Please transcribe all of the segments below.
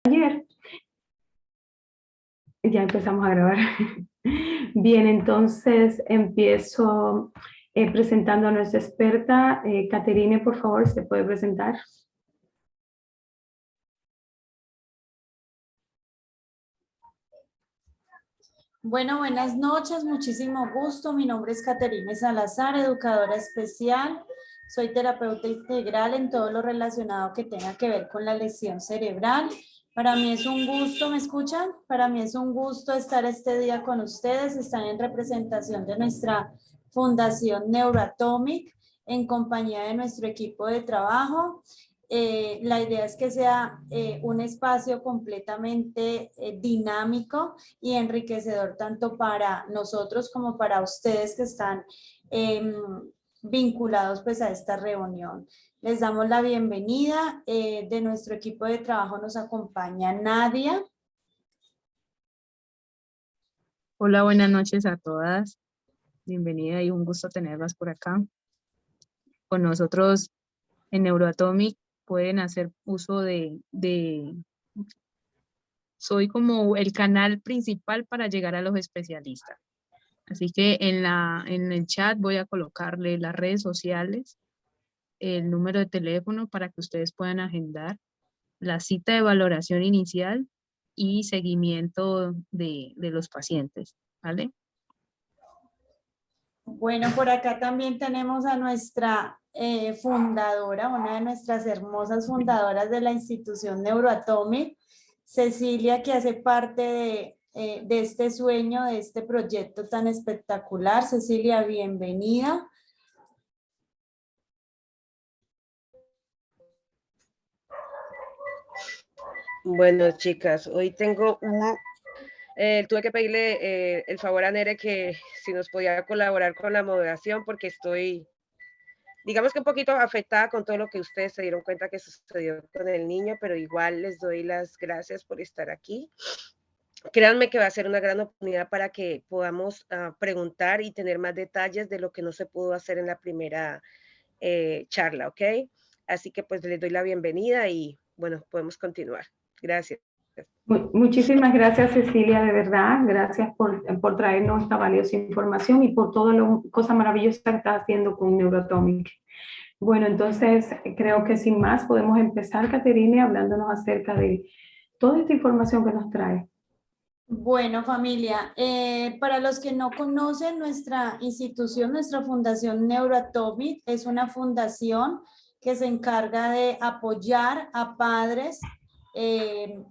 Ayer. Ya empezamos a grabar. Bien, entonces empiezo presentando a nuestra experta. Caterine, por favor, ¿se puede presentar? Bueno, buenas noches, muchísimo gusto. Mi nombre es Caterine Salazar, educadora especial. Soy terapeuta integral en todo lo relacionado que tenga que ver con la lesión cerebral. Para mí es un gusto, ¿me escuchan? Para mí es un gusto estar este día con ustedes. Están en representación de nuestra Fundación Neuroatomic en compañía de nuestro equipo de trabajo. La idea es que sea un espacio completamente dinámico y enriquecedor tanto para nosotros como para ustedes que están vinculados pues a esta reunión. Les damos la bienvenida. De nuestro equipo de trabajo nos acompaña Nadia. Hola, buenas noches a todas. Bienvenida y un gusto tenerlas por acá. Con nosotros en Neuroatomic pueden hacer uso soy como el canal principal para llegar a los especialistas. Así que en el chat voy a colocarle las redes sociales, el número de teléfono para que ustedes puedan agendar la cita de valoración inicial y seguimiento de los pacientes, ¿vale? Bueno, por acá también tenemos a nuestra fundadora, una de nuestras hermosas fundadoras de la institución Neuroatomic, Cecilia, que hace parte de este sueño, de este proyecto tan espectacular. Cecilia, bienvenida. Bueno, chicas, hoy tengo tuve que pedirle el favor a Nere que si nos podía colaborar con la moderación porque estoy, digamos que un poquito afectada con todo lo que ustedes se dieron cuenta que sucedió con el niño, pero igual les doy las gracias por estar aquí. Créanme que va a ser una gran oportunidad para que podamos preguntar y tener más detalles de lo que no se pudo hacer en la primera charla, ¿ok? Así que pues les doy la bienvenida y bueno, podemos continuar. Gracias. Muchísimas gracias, Cecilia, de verdad. Gracias por traernos esta valiosa información y por toda la cosa maravillosa que estás haciendo con Neuroatomic. Bueno, entonces creo que sin más podemos empezar, Caterine, hablándonos acerca de toda esta información que nos trae. Bueno, familia, para los que no conocen nuestra institución, nuestra fundación Neuroatomic es una fundación que se encarga de apoyar a padres,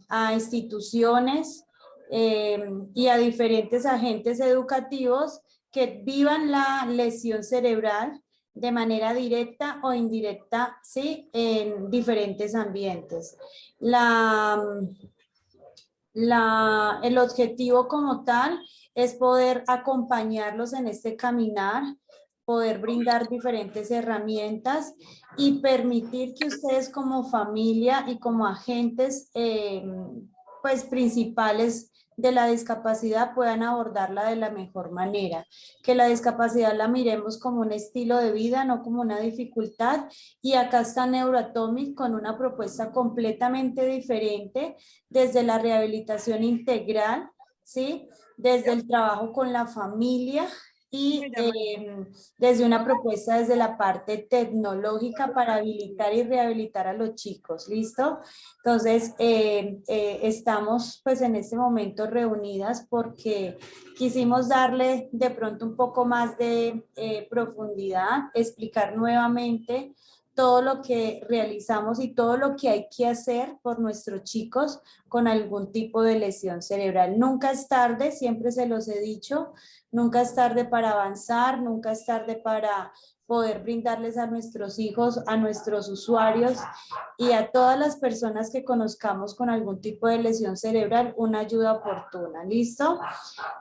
a instituciones y a diferentes agentes educativos que vivan la lesión cerebral de manera directa o indirecta, ¿sí? En diferentes ambientes. El objetivo como tal es poder acompañarlos en este caminar, poder brindar diferentes herramientas y permitir que ustedes como familia y como agentes pues principales de la discapacidad puedan abordarla de la mejor manera, que la discapacidad la miremos como un estilo de vida, no como una dificultad, y acá está Neuroatomic con una propuesta completamente diferente desde la rehabilitación integral, ¿sí? Desde el trabajo con la familia y desde una propuesta desde la parte tecnológica para habilitar y rehabilitar a los chicos, ¿listo? Entonces, estamos pues en este momento reunidas porque quisimos darle de pronto un poco más de profundidad, explicar nuevamente todo lo que realizamos y todo lo que hay que hacer por nuestros chicos con algún tipo de lesión cerebral. Nunca es tarde, siempre se los he dicho, nunca es tarde para avanzar, nunca es tarde para poder brindarles a nuestros hijos, a nuestros usuarios y a todas las personas que conozcamos con algún tipo de lesión cerebral una ayuda oportuna. ¿Listo?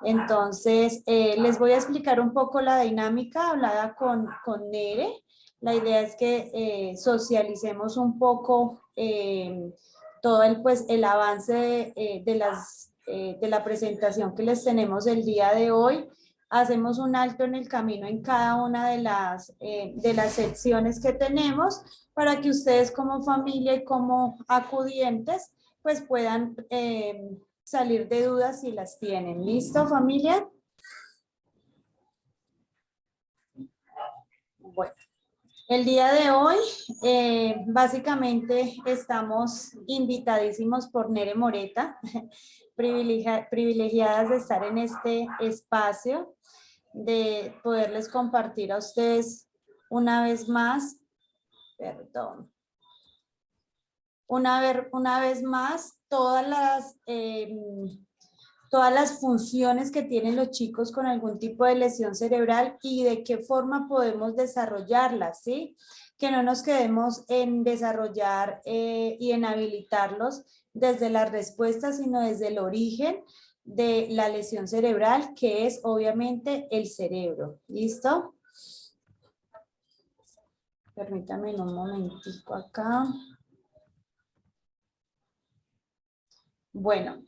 Entonces, les voy a explicar un poco la dinámica hablada con Nere. La idea es que socialicemos un poco todo el avance de la presentación que les tenemos el día de hoy. Hacemos un alto en el camino en cada una de las secciones que tenemos para que ustedes como familia y como acudientes pues puedan salir de dudas si las tienen. ¿Listo, familia? Bueno. El día de hoy, básicamente estamos invitadísimos por Nere Moreta, privilegiadas de estar en este espacio, de poderles compartir a ustedes una vez más, perdón, una vez más todas las funciones que tienen los chicos con algún tipo de lesión cerebral y de qué forma podemos desarrollarlas, ¿sí? Que no nos quedemos en desarrollar y en habilitarlos desde las respuestas, sino desde el origen de la lesión cerebral, que es obviamente el cerebro. ¿Listo? Permítame un momentico acá. Bueno,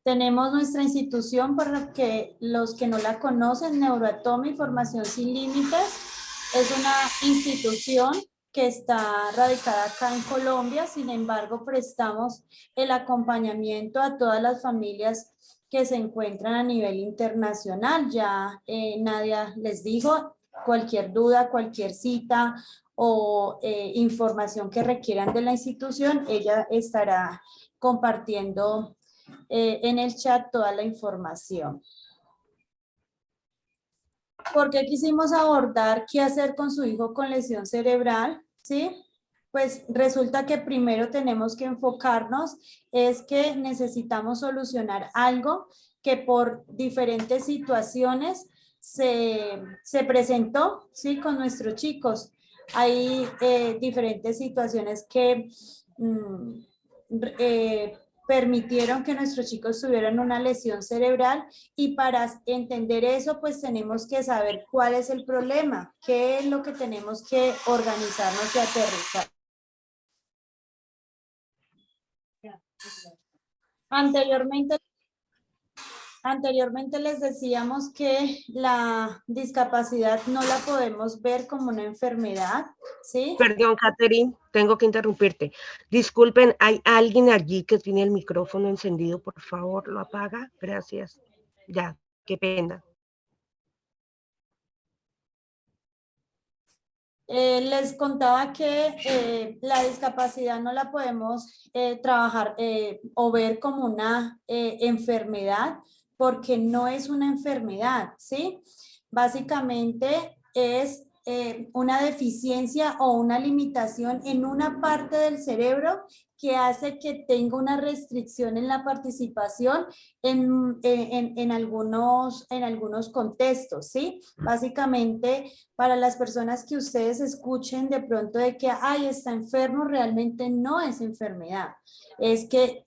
tenemos nuestra institución, para que los que no la conocen, Neuroatomy Formación Sin Límites. Es una institución que está radicada acá en Colombia, sin embargo, prestamos el acompañamiento a todas las familias que se encuentran a nivel internacional. Ya Nadia les dijo, cualquier duda, cualquier cita o información que requieran de la institución, ella estará compartiendo en el chat toda la información. ¿Por qué quisimos abordar qué hacer con su hijo con lesión cerebral? ¿Sí? Pues resulta que primero tenemos que enfocarnos es que necesitamos solucionar algo que por diferentes situaciones se presentó, ¿sí? Con nuestros chicos. Hay diferentes situaciones que permitieron que nuestros chicos tuvieran una lesión cerebral, y para entender eso pues tenemos que saber cuál es el problema, qué es lo que tenemos que organizarnos y aterrizar. Anteriormente les decíamos que la discapacidad no la podemos ver como una enfermedad, ¿sí? Perdón, Catherine, tengo que interrumpirte. Disculpen, ¿hay alguien allí que tiene el micrófono encendido? Por favor, lo apaga. Gracias. Ya, qué pena. Les contaba que la discapacidad no la podemos trabajar o ver como una enfermedad, porque no es una enfermedad, ¿sí? Básicamente es una deficiencia o una limitación en una parte del cerebro que hace que tenga una restricción en la participación en algunos contextos, ¿sí? Básicamente, para las personas que ustedes escuchen de pronto de que, ay, está enfermo, realmente no es enfermedad. Es que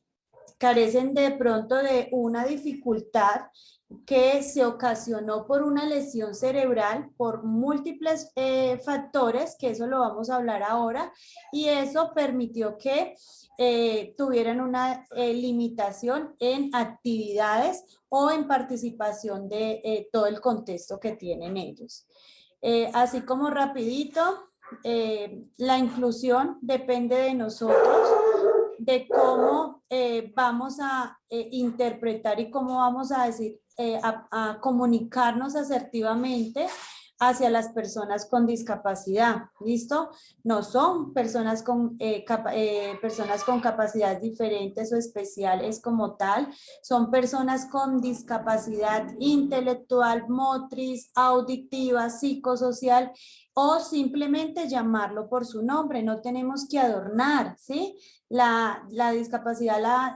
carecen de pronto de una dificultad que se ocasionó por una lesión cerebral, por múltiples factores, que eso lo vamos a hablar ahora, y eso permitió que tuvieran una limitación en actividades o en participación de todo el contexto que tienen ellos. Así como rapidito, la inclusión depende de nosotros, de cómo vamos a interpretar y cómo vamos a decir, a comunicarnos asertivamente hacia las personas con discapacidad. ¿Listo? No son personas con capacidades diferentes o especiales como tal, son personas con discapacidad intelectual, motriz, auditiva, psicosocial, o simplemente llamarlo por su nombre. No tenemos que adornar, ¿sí? La discapacidad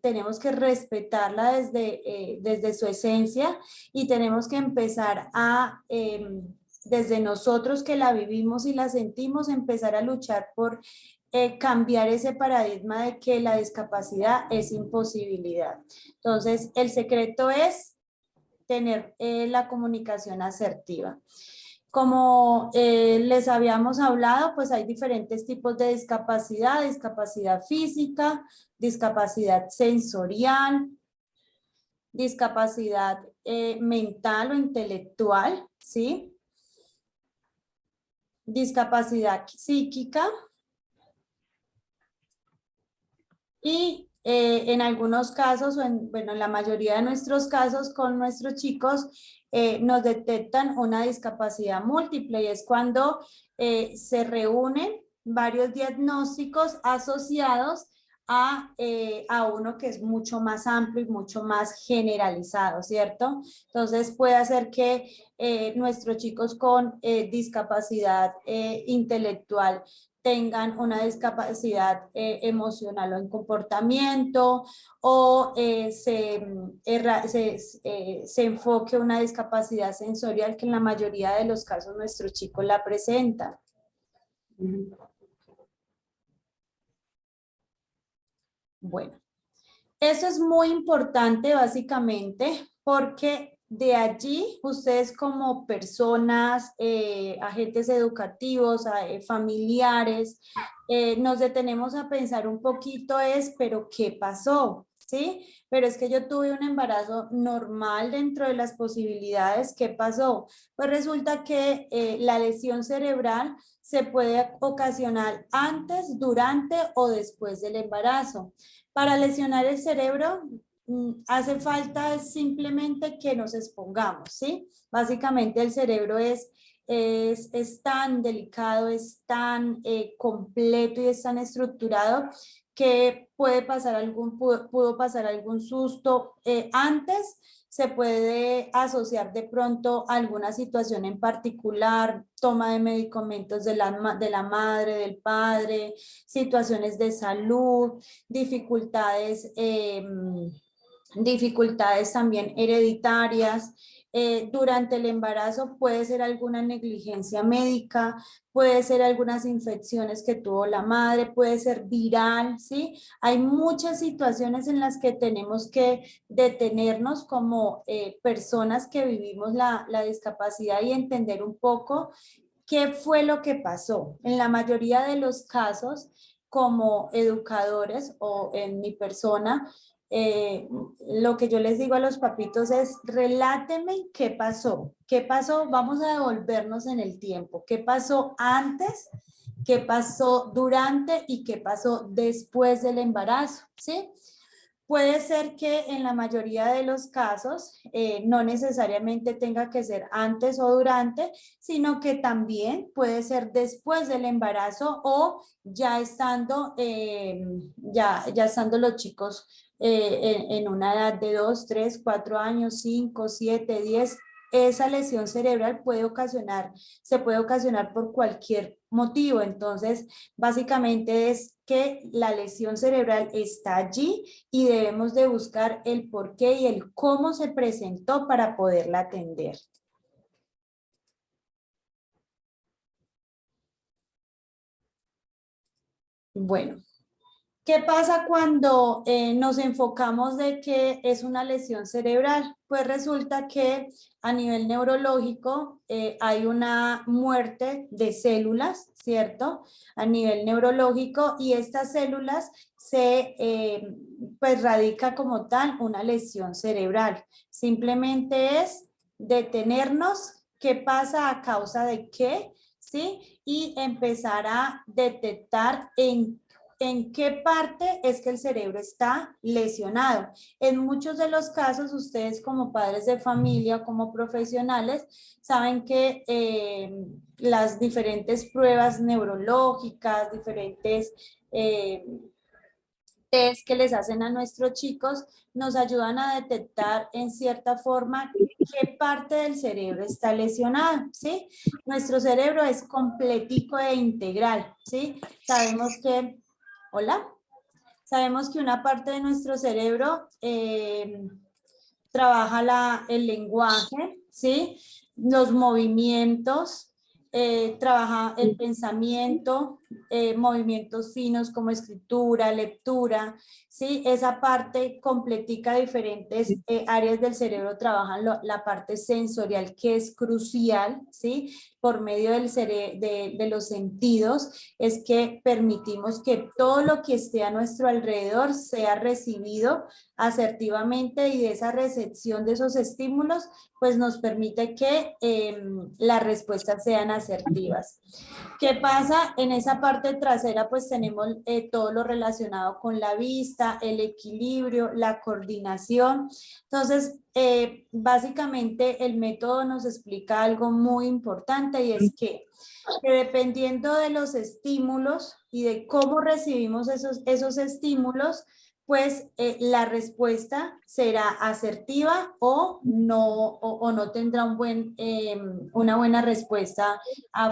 tenemos que respetarla desde su esencia, y tenemos que empezar a, desde nosotros que la vivimos y la sentimos, empezar a luchar por cambiar ese paradigma de que la discapacidad es imposibilidad. Entonces, el secreto es tener la comunicación asertiva. Como les habíamos hablado, pues hay diferentes tipos de discapacidad: discapacidad física, discapacidad sensorial, discapacidad mental o intelectual, ¿sí? Discapacidad psíquica Y en algunos casos, o bueno, en la mayoría de nuestros casos con nuestros chicos, nos detectan una discapacidad múltiple y es cuando se reúnen varios diagnósticos asociados a uno que es mucho más amplio y mucho más generalizado, ¿cierto? Entonces puede hacer que nuestros chicos con discapacidad intelectual tengan una discapacidad emocional o en comportamiento, o se enfoque una discapacidad sensorial que en la mayoría de los casos nuestros chicos la presentan. Bueno, eso es muy importante básicamente porque de allí ustedes como personas, agentes educativos, familiares, nos detenemos a pensar un poquito pero ¿qué pasó? ¿Sí? Pero es que yo tuve un embarazo normal dentro de las posibilidades. ¿Qué pasó? Pues resulta que la lesión cerebral se puede ocasionar antes, durante o después del embarazo. Para lesionar el cerebro hace falta simplemente que nos expongamos, ¿sí? Básicamente el cerebro es tan delicado, es tan completo y es tan estructurado que pudo pasar algún susto antes. Se puede asociar de pronto a alguna situación en particular, toma de medicamentos de la madre, del padre, situaciones de salud, dificultades, dificultades también hereditarias. Durante el embarazo puede ser alguna negligencia médica, puede ser algunas infecciones que tuvo la madre, puede ser viral, ¿sí? Hay muchas situaciones en las que tenemos que detenernos como personas que vivimos la discapacidad y entender un poco qué fue lo que pasó. En la mayoría de los casos, como educadores o en mi persona, lo que yo les digo a los papitos es, reláteme qué pasó, vamos a devolvernos en el tiempo, qué pasó antes, qué pasó durante y qué pasó después del embarazo, ¿sí? Puede ser que en la mayoría de los casos no necesariamente tenga que ser antes o durante, sino que también puede ser después del embarazo o ya estando, ya estando los chicos en una edad de 2, 3, 4 años, 5, 7, 10. Esa lesión cerebral se puede ocasionar por cualquier motivo. Entonces, básicamente es que la lesión cerebral está allí y debemos de buscar el por qué y el cómo se presentó para poderla atender. Bueno, ¿qué pasa cuando nos enfocamos de que es una lesión cerebral? Pues resulta que a nivel neurológico hay una muerte de células, ¿cierto? A nivel neurológico, y estas células pues radica como tal una lesión cerebral. Simplemente es detenernos, qué pasa a causa de qué, ¿sí? Y empezar a detectar en qué parte es que el cerebro está lesionado. En muchos de los casos, ustedes como padres de familia, como profesionales, saben que las diferentes pruebas neurológicas, diferentes test que les hacen a nuestros chicos, nos ayudan a detectar en cierta forma qué parte del cerebro está lesionada, ¿sí? Nuestro cerebro es completico e integral, ¿sí? Sabemos que Hola. Sabemos que una parte de nuestro cerebro trabaja el lenguaje, ¿sí? Los movimientos, trabaja el pensamiento, movimientos finos como escritura, lectura, ¿sí? Esa parte completica diferentes áreas del cerebro, trabajan la parte sensorial que es crucial, ¿sí? Por medio de los sentidos es que permitimos que todo lo que esté a nuestro alrededor sea recibido asertivamente, y de esa recepción de esos estímulos pues nos permite que las respuestas sean asertivas. ¿Qué pasa en esa esta parte trasera pues tenemos todo lo relacionado con la vista, el equilibrio, la coordinación. Entonces, básicamente el método nos explica algo muy importante y es que dependiendo de los estímulos y de cómo recibimos esos estímulos, pues la respuesta será asertiva o no tendrá una buena respuesta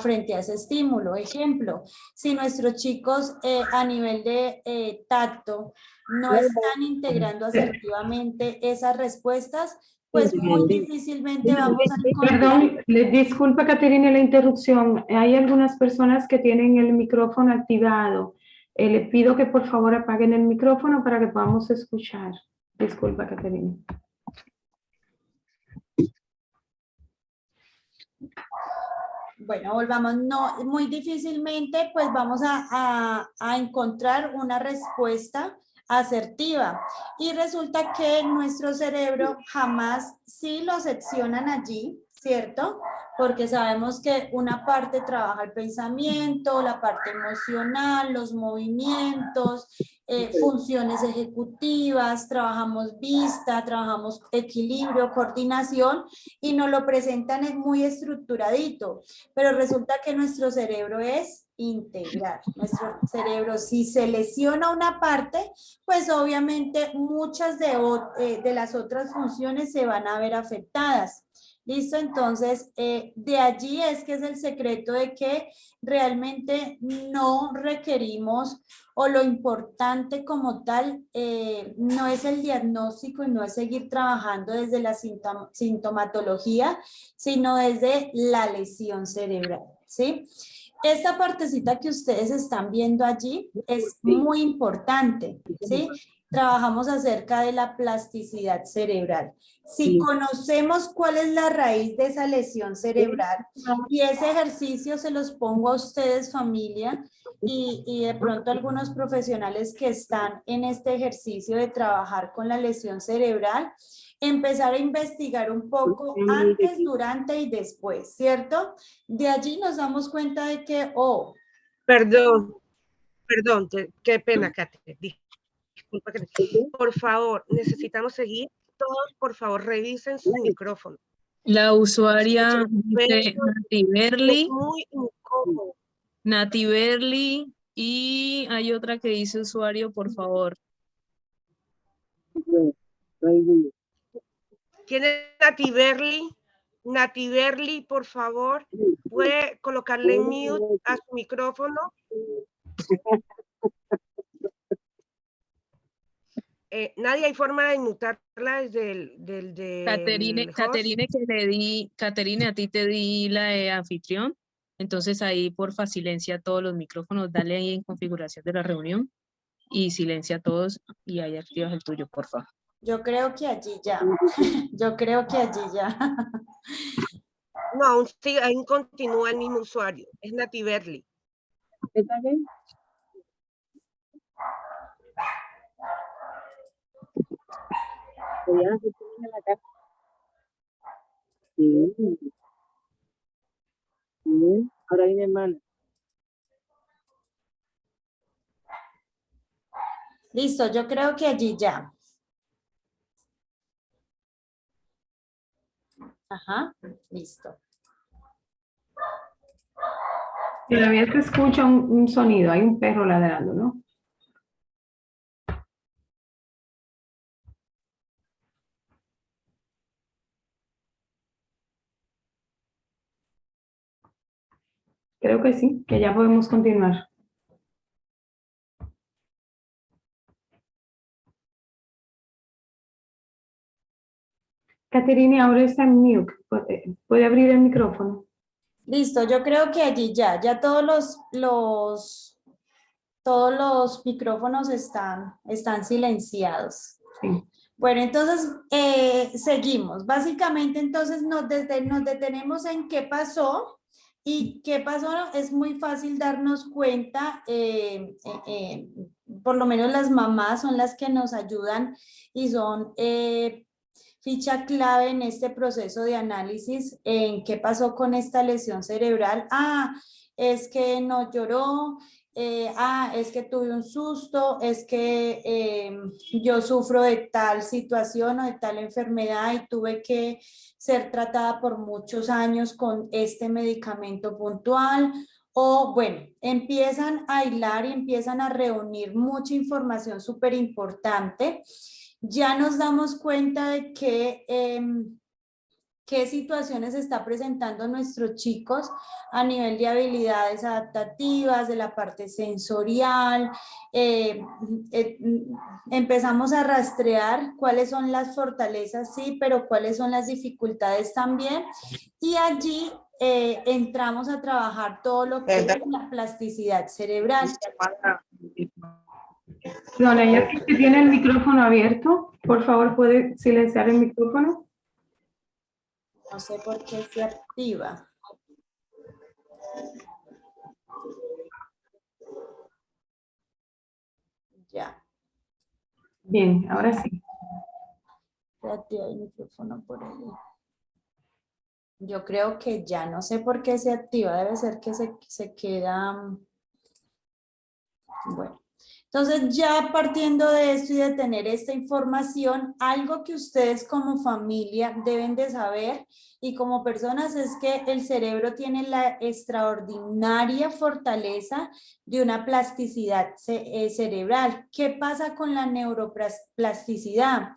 frente a ese estímulo. Ejemplo, si nuestros chicos a nivel de tacto no están integrando asertivamente esas respuestas, pues muy difícilmente vamos a encontrar. Perdón, disculpa, Caterina, la interrupción. Hay algunas personas que tienen el micrófono activado. Le pido que por favor apaguen el micrófono para que podamos escuchar. Disculpa, Caterina. Bueno, volvamos, no, muy difícilmente pues vamos a encontrar una respuesta asertiva y resulta que nuestro cerebro jamás sí lo seccionan allí, ¿cierto? Porque sabemos que una parte trabaja el pensamiento, la parte emocional, los movimientos, funciones ejecutivas, trabajamos vista, trabajamos equilibrio, coordinación y nos lo presentan es muy estructuradito, pero resulta que nuestro cerebro es integral. Nuestro cerebro, si se lesiona una parte, pues obviamente muchas de las otras funciones se van a ver afectadas. ¿Listo? Entonces, de allí es que es el secreto de que realmente no requerimos o lo importante como tal no es el diagnóstico y no es seguir trabajando desde la sintomatología, sino desde la lesión cerebral, ¿sí? Esta partecita que ustedes están viendo allí es muy importante, ¿sí? Trabajamos acerca de la plasticidad cerebral. Si conocemos cuál es la raíz de esa lesión cerebral, y ese ejercicio se los pongo a ustedes, familia, y de pronto algunos profesionales que están en este ejercicio de trabajar con la lesión cerebral, empezar a investigar un poco antes, durante y después, ¿cierto? De allí nos damos cuenta de que, Perdón, qué pena, Kate. Disculpa que por favor, necesitamos seguir. Todos, por favor, revisen su micrófono. La usuaria dice Es muy incómodo. Nati Berli, y hay otra que dice usuario, por favor. ¿Quién es Nati Berli? Nati Berli, por favor, ¿puede colocarle en mute a su micrófono? Nadie, hay forma de inmutarla desde el Caterine, a ti te di la de anfitrión, entonces ahí porfa silencia todos los micrófonos, dale ahí en configuración de la reunión y silencia todos y ahí activas el tuyo, porfa. yo creo que allí ya, yo creo que allí ya. No, aún continúa el mismo usuario, es Nati Berli. ¿Está bien? En la casa. Bien. Bien. Ahora viene hermana. Listo, yo creo que allí ya. Ajá, listo. Todavía se escucha un sonido, hay un perro ladrando, ¿no? Creo que sí, que ya podemos continuar. Caterina, ahora está en mute. ¿Puede abrir el micrófono? Listo, yo creo que allí ya todos los micrófonos están silenciados. Sí. Bueno, entonces seguimos. Básicamente, entonces nos detenemos en qué pasó y qué pasó. Es muy fácil darnos cuenta, por lo menos las mamás son las que nos ayudan y son ficha clave en este proceso de análisis en qué pasó con esta lesión cerebral. Es que no lloró, es que tuve un susto, es que yo sufro de tal situación o de tal enfermedad y tuve que ser tratada por muchos años con este medicamento puntual. O bueno, empiezan a hilar y empiezan a reunir mucha información súper importante. Ya nos damos cuenta de que qué situaciones está presentando nuestros chicos a nivel de habilidades adaptativas, de la parte sensorial. eh, eh, Empezamos a rastrear cuáles son las fortalezas, sí, pero cuáles son las dificultades también. Y allí entramos a trabajar todo lo que es la plasticidad cerebral. Don, ella que tiene el micrófono abierto, por favor, ¿puede silenciar el micrófono? No sé por qué se activa. Ya. Bien, ahora sí. Se activa el micrófono por ahí. Yo creo que ya no sé por qué se activa. Debe ser que se queda. Bueno. Entonces, ya partiendo de esto y de tener esta información, algo que ustedes como familia deben de saber y como personas es que el cerebro tiene la extraordinaria fortaleza de una plasticidad cerebral. ¿Qué pasa con la neuroplasticidad?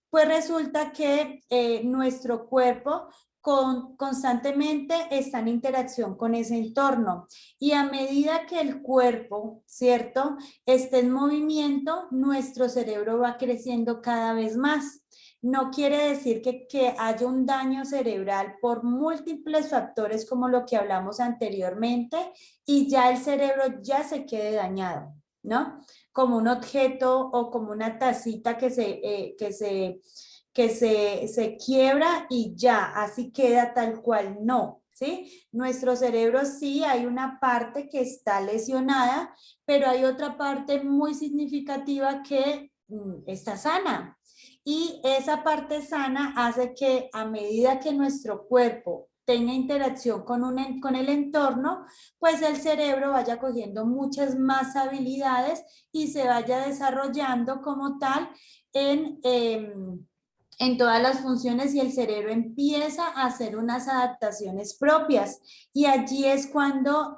Pues resulta que nuestro cuerpo constantemente está en interacción con ese entorno y a medida que el cuerpo, ¿cierto?, esté en movimiento, nuestro cerebro va creciendo cada vez más. No quiere decir que haya un daño cerebral por múltiples factores como lo que hablamos anteriormente y ya el cerebro ya se quede dañado, ¿no? Como un objeto o como una tacita que se quiebra y ya, así queda tal cual, no, ¿sí? Nuestro cerebro sí hay una parte que está lesionada, pero hay otra parte muy significativa que está sana. Y esa parte sana hace que a medida que nuestro cuerpo tenga interacción con el entorno, pues el cerebro vaya cogiendo muchas más habilidades y se vaya desarrollando como tal en todas las funciones y el cerebro empieza a hacer unas adaptaciones propias y allí es cuando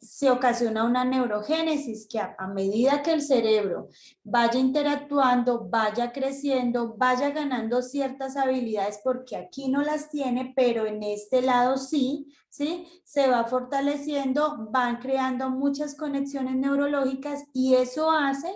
se ocasiona una neurogénesis que a medida que el cerebro vaya interactuando, vaya creciendo, vaya ganando ciertas habilidades porque aquí no las tiene, pero en este lado sí, ¿sí? Se va fortaleciendo, van creando muchas conexiones neurológicas y eso hace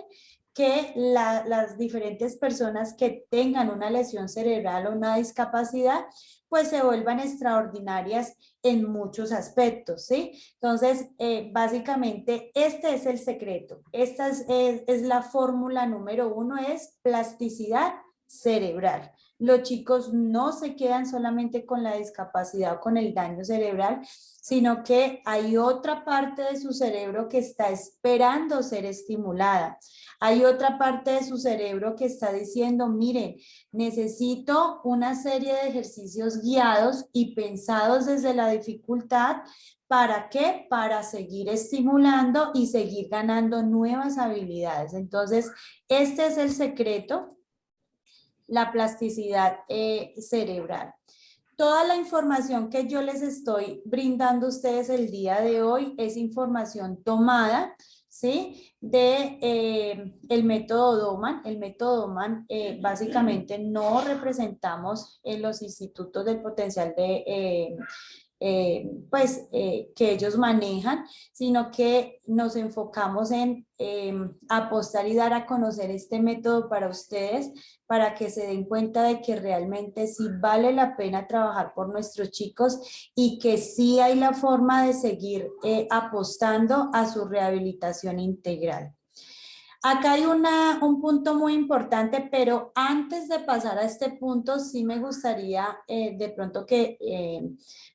que las diferentes personas que tengan una lesión cerebral o una discapacidad, pues se vuelvan extraordinarias en muchos aspectos, ¿sí? Entonces, básicamente, este es el secreto. Esta es la fórmula número 1, es plasticidad cerebral. Los chicos no se quedan solamente con la discapacidad o con el daño cerebral, sino que hay otra parte de su cerebro que está esperando ser estimulada. Hay otra parte de su cerebro que está diciendo, miren, necesito una serie de ejercicios guiados y pensados desde la dificultad. ¿Para qué? Para seguir estimulando y seguir ganando nuevas habilidades. Entonces, este es el secreto, la plasticidad cerebral. Toda la información que yo les estoy brindando a ustedes el día de hoy es información tomada, ¿sí? De el método Doman. El método Doman básicamente no representamos en los institutos del potencial que ellos manejan, sino que nos enfocamos en apostar y dar a conocer este método para ustedes, para que se den cuenta de que realmente sí vale la pena trabajar por nuestros chicos y que sí hay la forma de seguir apostando a su rehabilitación integral. Acá hay un punto muy importante, pero antes de pasar a este punto, sí me gustaría de pronto que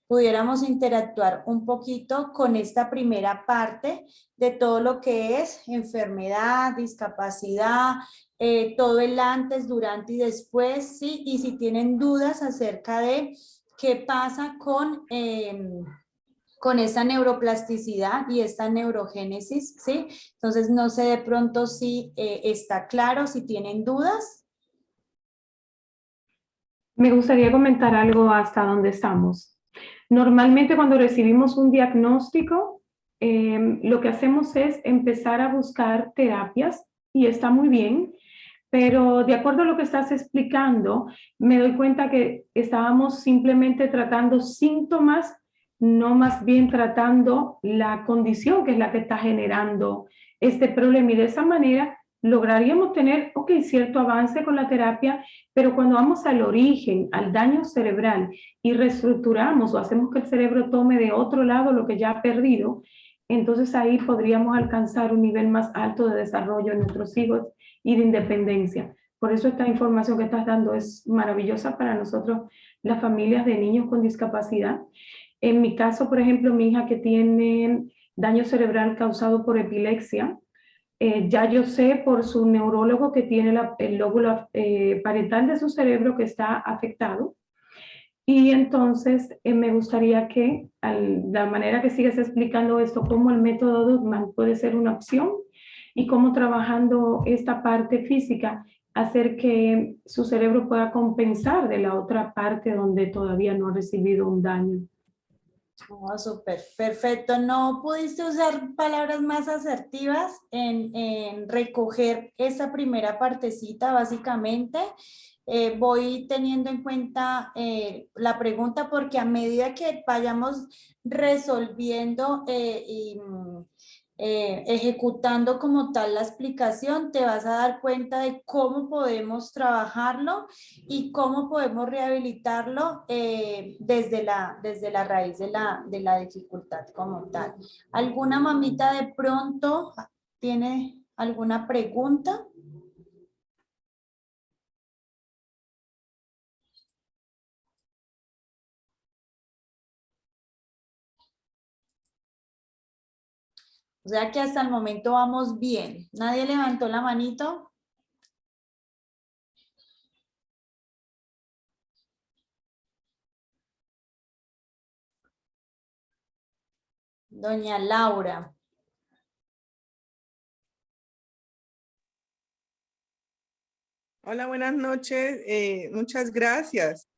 pudiéramos interactuar un poquito con esta primera parte de todo lo que es enfermedad, discapacidad, todo el antes, durante y después, ¿sí? Y si tienen dudas acerca de qué pasa con esta neuroplasticidad y esta neurogénesis, ¿sí? Entonces, no sé de pronto si está claro, si tienen dudas. Me gustaría comentar algo hasta donde estamos. Normalmente cuando recibimos un diagnóstico, lo que hacemos es empezar a buscar terapias y está muy bien, pero de acuerdo a lo que estás explicando, me doy cuenta que estábamos simplemente tratando síntomas, no más bien tratando la condición que es la que está generando este problema. Y de esa manera lograríamos tener, ok, cierto avance con la terapia, pero cuando vamos al origen, al daño cerebral y reestructuramos o hacemos que el cerebro tome de otro lado lo que ya ha perdido, entonces ahí podríamos alcanzar un nivel más alto de desarrollo en nuestros hijos y de independencia. Por eso esta información que estás dando es maravillosa para nosotros, las familias de niños con discapacidad. En mi caso, por ejemplo, mi hija que tiene daño cerebral causado por epilepsia, ya yo sé por su neurólogo que tiene el lóbulo parietal de su cerebro que está afectado. Y entonces me gustaría que, la manera que sigues explicando esto, cómo el método Dutman puede ser una opción y cómo trabajando esta parte física, hacer que su cerebro pueda compensar de la otra parte donde todavía no ha recibido un daño. Oh, súper, perfecto. ¿No pudiste usar palabras más asertivas en recoger esa primera partecita, básicamente? Voy teniendo en cuenta la pregunta porque a medida que vayamos resolviendo ejecutando como tal la explicación, te vas a dar cuenta de cómo podemos trabajarlo y cómo podemos rehabilitarlo desde la raíz de la dificultad como tal. ¿Alguna mamita de pronto tiene alguna pregunta? O sea que hasta el momento vamos bien. ¿Nadie levantó la manito? Doña Laura. Hola, buenas noches. Muchas gracias.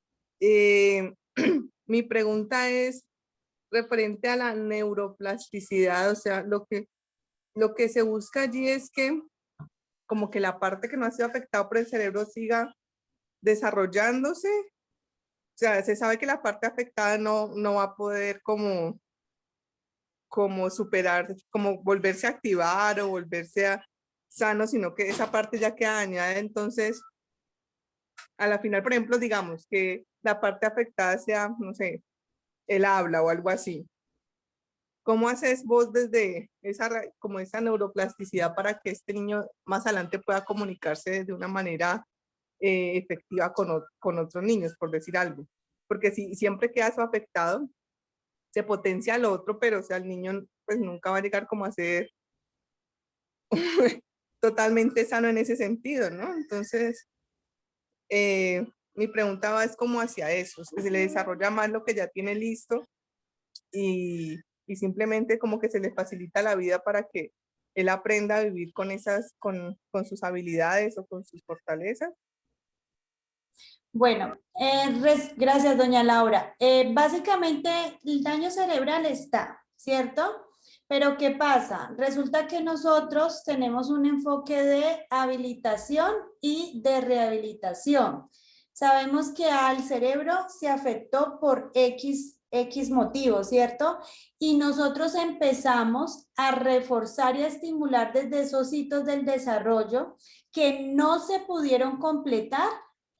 Eh, Mi pregunta es referente a la neuroplasticidad, o sea, lo que se busca allí es que como que la parte que no ha sido afectada por el cerebro siga desarrollándose. O sea, se sabe que la parte afectada no va a poder como superar, como volverse a activar o volverse a sano, sino que esa parte ya queda dañada. Entonces, a la final, por ejemplo, digamos que la parte afectada sea, no sé, el habla o algo así. ¿Cómo haces vos desde como esa neuroplasticidad para que este niño más adelante pueda comunicarse de una manera efectiva con otros niños, por decir algo? Porque si siempre queda eso afectado, se potencia lo otro, pero o sea, el niño pues nunca va a llegar como a ser totalmente sano en ese sentido, ¿no? Entonces, mi pregunta va es como hacia eso, que se le desarrolla más lo que ya tiene listo y simplemente como que se le facilita la vida para que él aprenda a vivir con sus habilidades o con sus fortalezas. Bueno, gracias, doña Laura. Básicamente, el daño cerebral está, ¿cierto? Pero ¿qué pasa? Resulta que nosotros tenemos un enfoque de habilitación y de rehabilitación. Sabemos que al cerebro se afectó por X motivo, ¿cierto? Y nosotros empezamos a reforzar y a estimular desde esos hitos del desarrollo que no se pudieron completar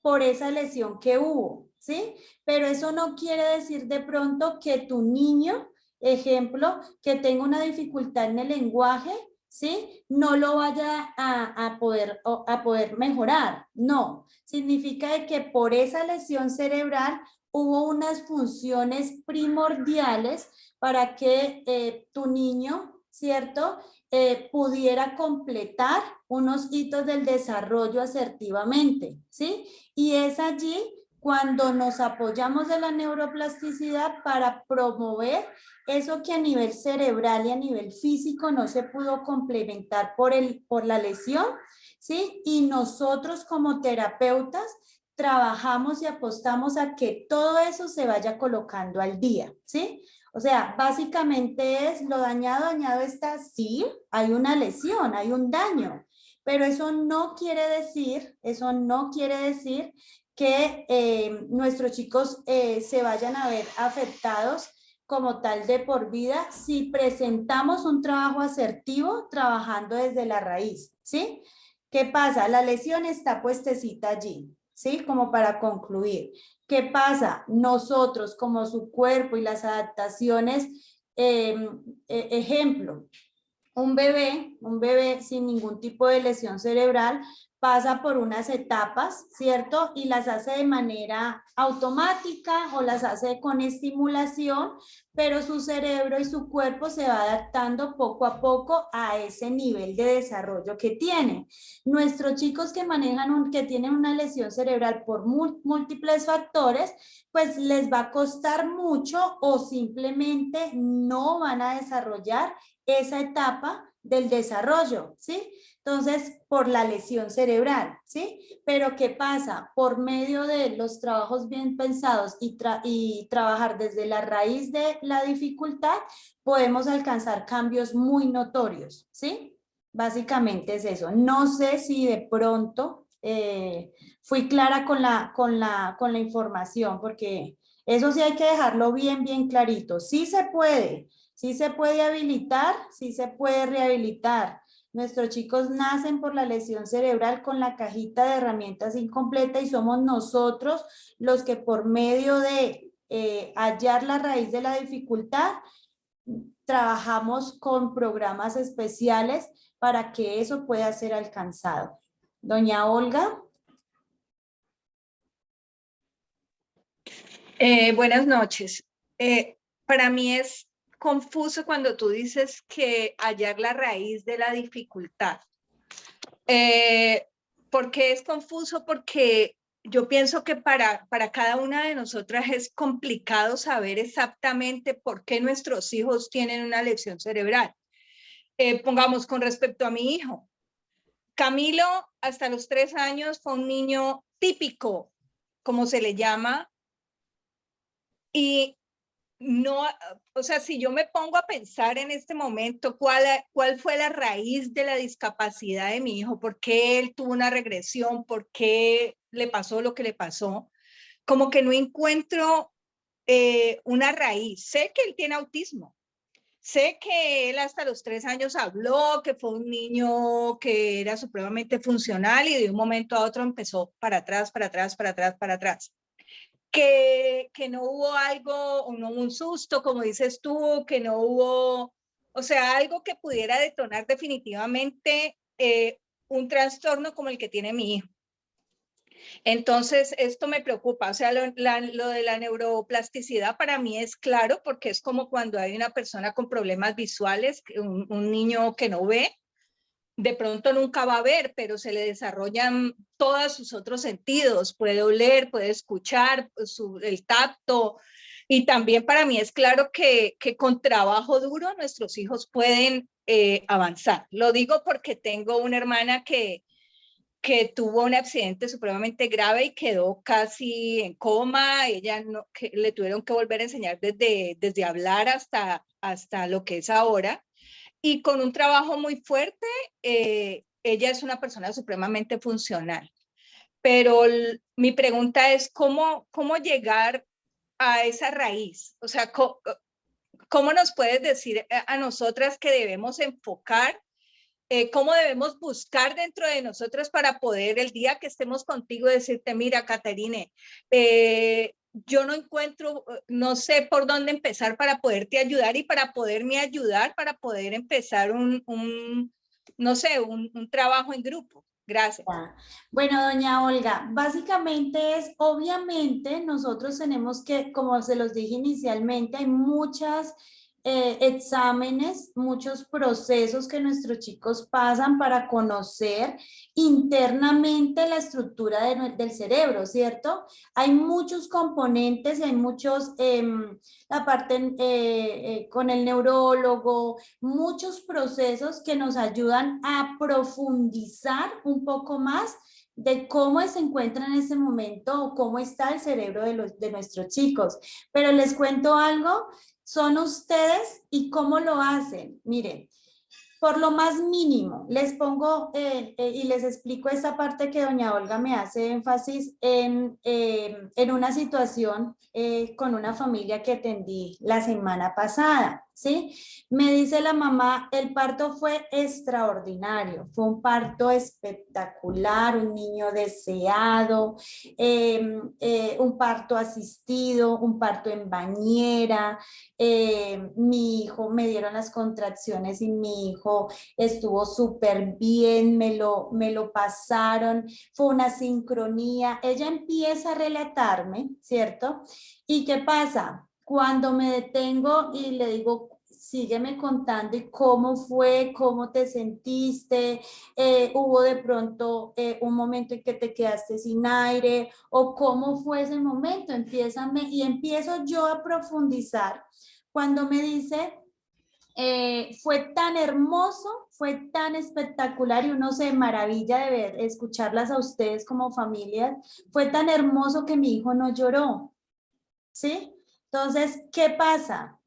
por esa lesión que hubo, ¿sí? Pero eso no quiere decir de pronto que tu niño, ejemplo, que tenga una dificultad en el lenguaje, ¿sí? No lo vaya a poder mejorar. No, significa que por esa lesión cerebral hubo unas funciones primordiales para que tu niño, ¿cierto? Pudiera completar unos hitos del desarrollo asertivamente, ¿sí? Y es allí cuando nos apoyamos de la neuroplasticidad para promover eso que a nivel cerebral y a nivel físico no se pudo complementar por la lesión, ¿sí? Y nosotros como terapeutas trabajamos y apostamos a que todo eso se vaya colocando al día, ¿sí? O sea, básicamente es lo dañado, dañado está, sí, hay una lesión, hay un daño, pero eso no quiere decir que nuestros chicos se vayan a ver afectados como tal de por vida si presentamos un trabajo asertivo trabajando desde la raíz, ¿sí? ¿Qué pasa? La lesión está puestecita allí, ¿sí? Como para concluir. ¿Qué pasa? Nosotros, como su cuerpo y las adaptaciones, ejemplo, un bebé sin ningún tipo de lesión cerebral pasa por unas etapas, ¿cierto? Y las hace de manera automática o las hace con estimulación, pero su cerebro y su cuerpo se va adaptando poco a poco a ese nivel de desarrollo que tiene. Nuestros chicos que que tienen una lesión cerebral por múltiples factores, pues les va a costar mucho o simplemente no van a desarrollar esa etapa del desarrollo, ¿sí? Entonces, por la lesión cerebral, ¿sí? Pero ¿qué pasa? Por medio de los trabajos bien pensados y trabajar desde la raíz de la dificultad, podemos alcanzar cambios muy notorios, ¿sí? Básicamente es eso. No sé si de pronto fui clara con la información, porque eso sí hay que dejarlo bien clarito. Sí se puede habilitar, sí se puede rehabilitar. Nuestros chicos nacen por la lesión cerebral con la cajita de herramientas incompleta y somos nosotros los que por medio de hallar la raíz de la dificultad, trabajamos con programas especiales para que eso pueda ser alcanzado. Doña Olga. Buenas noches. Para mí es confuso cuando tú dices que hallar la raíz de la dificultad. ¿Por qué es confuso? Porque yo pienso que para cada una de nosotras es complicado saber exactamente por qué nuestros hijos tienen una lesión cerebral. Pongamos con respecto a mi hijo. Camilo, hasta los 3 años, fue un niño típico, como se le llama, y no, o sea, si yo me pongo a pensar en este momento cuál fue la raíz de la discapacidad de mi hijo, por qué él tuvo una regresión, por qué le pasó lo que le pasó, como que no encuentro una raíz. Sé que él tiene autismo, sé que él hasta los 3 años habló, que fue un niño que era supremamente funcional y de un momento a otro empezó para atrás, para atrás, para atrás, para atrás. Que no hubo algo, o no hubo un susto, como dices tú, que no hubo, o sea, algo que pudiera detonar definitivamente un trastorno como el que tiene mi hijo. Entonces, esto me preocupa, o sea, lo de la neuroplasticidad para mí es claro, porque es como cuando hay una persona con problemas visuales, un niño que no ve, de pronto nunca va a ver, pero se le desarrollan todos sus otros sentidos, puede oler, puede escuchar, el tacto, y también para mí es claro que con trabajo duro nuestros hijos pueden avanzar. Lo digo porque tengo una hermana que tuvo un accidente supremamente grave y quedó casi en coma. Ella no, que le tuvieron que volver a enseñar desde hablar hasta lo que es ahora. Y con un trabajo muy fuerte, ella es una persona supremamente funcional. Pero mi pregunta es, ¿cómo llegar a esa raíz? O sea, ¿cómo nos puedes decir a nosotras que debemos enfocar? ¿Cómo debemos buscar dentro de nosotros para poder el día que estemos contigo decirte, mira, Caterine, yo no encuentro, no sé por dónde empezar para poderte ayudar y para poderme ayudar, para poder empezar no sé, un trabajo en grupo? Gracias. Bueno, doña Olga, básicamente obviamente nosotros tenemos que, como se los dije inicialmente, hay muchas exámenes, muchos procesos que nuestros chicos pasan para conocer internamente la estructura del cerebro, ¿cierto? Hay muchos componentes, hay muchos, la parte con el neurólogo, muchos procesos que nos ayudan a profundizar un poco más de cómo se encuentra en ese momento o cómo está el cerebro de nuestros chicos. Pero les cuento algo, son ustedes y cómo lo hacen. Miren, por lo más mínimo, les pongo y les explico esta parte que doña Olga me hace énfasis en una situación con una familia que atendí la semana pasada, ¿sí? Me dice la mamá, el parto fue extraordinario, fue un parto espectacular, un niño deseado, un parto asistido, un parto en bañera, mi hijo, me dieron las contracciones y mi hijo estuvo súper bien, me lo pasaron, fue una sincronía. Ella empieza a relatarme, ¿cierto? ¿Y qué pasa? Cuando me detengo y le digo, sígueme contando y cómo fue, cómo te sentiste, hubo de pronto un momento en que te quedaste sin aire o cómo fue ese momento, y empiezo yo a profundizar. Cuando me dice, fue tan hermoso, fue tan espectacular y uno se maravilla de ver, escucharlas a ustedes como familia, fue tan hermoso que mi hijo no lloró, ¿sí? Entonces, ¿qué pasa?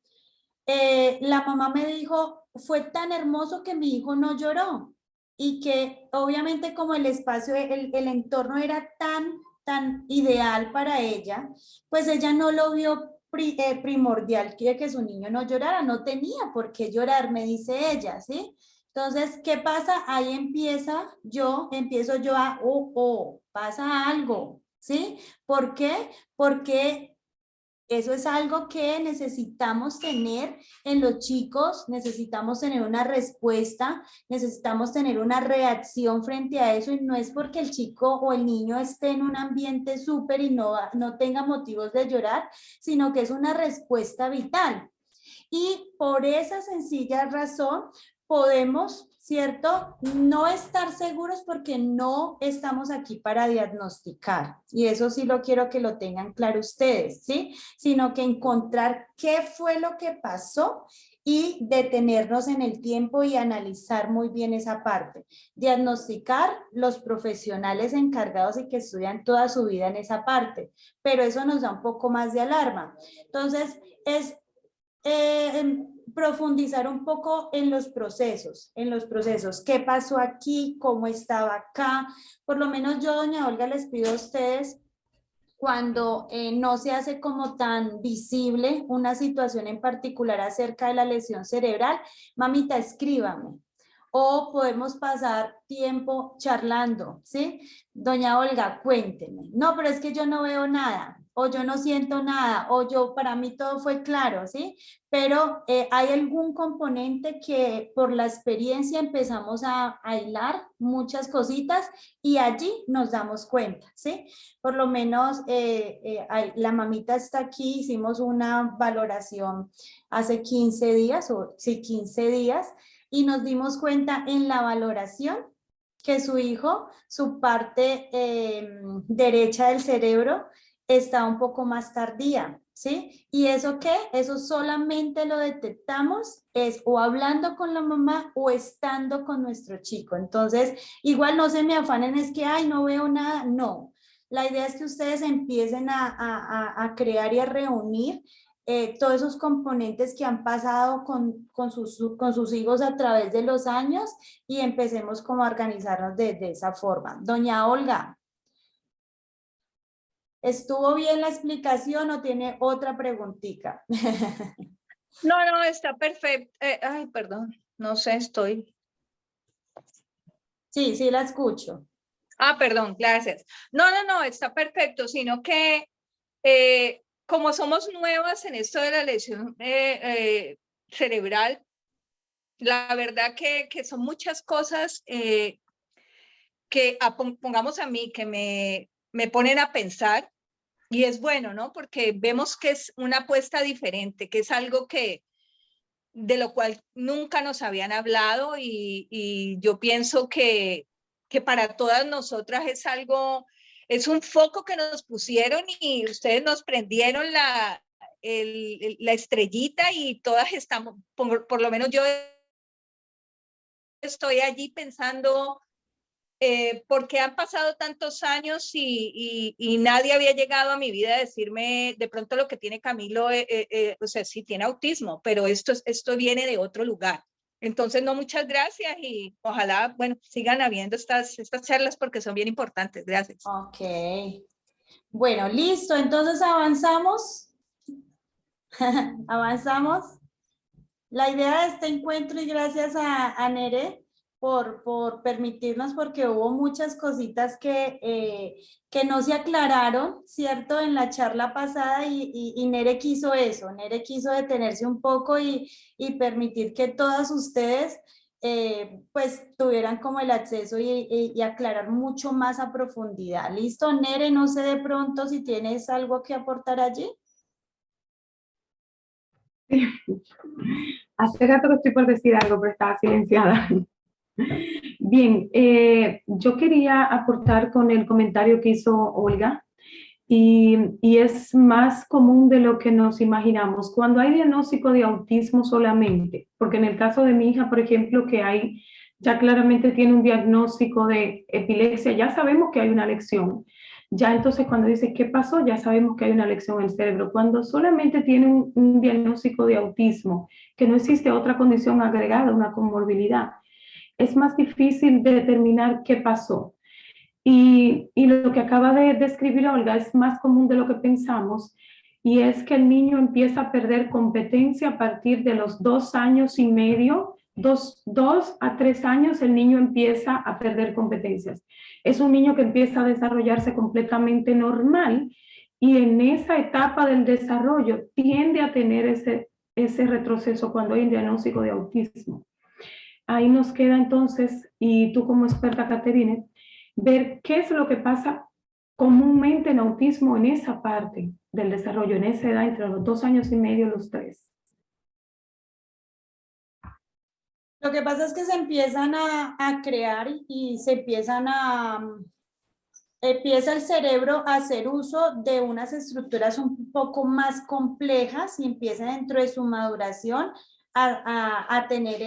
La mamá me dijo, fue tan hermoso que mi hijo no lloró y que obviamente como el espacio, el entorno era tan ideal para ella, pues ella no lo vio primordial que su niño no llorara, no tenía por qué llorar, me dice ella, ¿sí? Entonces, ¿qué pasa? Ahí empiezo yo a, pasa algo, ¿sí? ¿Por qué? Porque eso es algo que necesitamos tener en los chicos, necesitamos tener una respuesta, necesitamos tener una reacción frente a eso y no es porque el chico o el niño esté en un ambiente súper y no tenga motivos de llorar, sino que es una respuesta vital. Y por esa sencilla razón podemos, ¿cierto? No estar seguros porque no estamos aquí para diagnosticar. Y eso sí lo quiero que lo tengan claro ustedes, ¿sí? Sino que encontrar qué fue lo que pasó y detenernos en el tiempo y analizar muy bien esa parte. Diagnosticar los profesionales encargados y que estudian toda su vida en esa parte, pero eso nos da un poco más de alarma. Entonces, es profundizar un poco en los procesos, qué pasó aquí, cómo estaba acá. Por lo menos yo, doña Olga, les pido a ustedes, cuando no se hace como tan visible una situación en particular acerca de la lesión cerebral, mamita, escríbame. O podemos pasar tiempo charlando, ¿sí? Doña Olga, cuénteme. No, pero es que yo no veo nada, o yo no siento nada, o para mí todo fue claro, ¿sí? Pero hay algún componente que por la experiencia empezamos a hilar muchas cositas y allí nos damos cuenta, ¿sí? Por lo menos la mamita está aquí, hicimos una valoración hace 15 días, sí, 15 días, y nos dimos cuenta en la valoración que su hijo, su parte derecha del cerebro está un poco más tardía, ¿sí? ¿Y eso qué? Eso solamente lo detectamos es o hablando con la mamá o estando con nuestro chico. Entonces, igual no se me afanen, es que, ay, no veo nada, no. La idea es que ustedes empiecen a crear y a reunir todos esos componentes que han pasado con sus hijos a través de los años y empecemos como a organizarnos de esa forma. Doña Olga, ¿estuvo bien la explicación o tiene otra preguntita? No, está perfecto. Ay, perdón, no sé, estoy. Sí, la escucho. Perdón, gracias. No, está perfecto, sino que como somos nuevas en esto de la lesión cerebral, la verdad que son muchas cosas que pongamos a mí, que me ponen a pensar, y es bueno, ¿no? Porque vemos que es una apuesta diferente, que es algo que de lo cual nunca nos habían hablado y yo pienso que para todas nosotras es algo, es un foco que nos pusieron y ustedes nos prendieron la estrellita y todas estamos, por lo menos yo estoy allí pensando porque han pasado tantos años y nadie había llegado a mi vida a decirme de pronto lo que tiene Camilo, o sea, sí tiene autismo, pero esto viene de otro lugar. Entonces, no, muchas gracias y ojalá, bueno, sigan habiendo estas charlas porque son bien importantes. Gracias. Ok. Bueno, listo. Entonces avanzamos. Avanzamos. La idea de este encuentro y gracias a Nere por permitirnos, porque hubo muchas cositas que no se aclararon, ¿cierto? En la charla pasada y Nere quiso eso, Nere quiso detenerse un poco y permitir que todas ustedes pues tuvieran como el acceso y aclarar mucho más a profundidad. ¿Listo? Nere, no sé de pronto si tienes algo que aportar allí. Hace rato que estoy por decir algo, pero estaba silenciada. Bien, yo quería aportar con el comentario que hizo Olga y es más común de lo que nos imaginamos. Cuando hay diagnóstico de autismo solamente, porque en el caso de mi hija, por ejemplo, que hay, ya claramente tiene un diagnóstico de epilepsia, ya sabemos que hay una lesión. Ya entonces cuando dice qué pasó, ya sabemos que hay una lesión en el cerebro. Cuando solamente tiene un diagnóstico de autismo, que no existe otra condición agregada, una comorbilidad, es más difícil de determinar qué pasó. Y lo que acaba de describir Olga es más común de lo que pensamos, y es que el niño empieza a perder competencia a partir de los 2 años y medio, 2 a 3 años el niño empieza a perder competencias. Es un niño que empieza a desarrollarse completamente normal y en esa etapa del desarrollo tiende a tener ese retroceso cuando hay un diagnóstico de autismo. Ahí nos queda entonces, y tú como experta, Caterine, ver qué es lo que pasa comúnmente en autismo en esa parte del desarrollo, en esa edad, entre los 2 años y medio y los 3. Lo que pasa es que se empiezan a crear y se empiezan empieza el cerebro a hacer uso de unas estructuras un poco más complejas y empieza dentro de su maduración a tener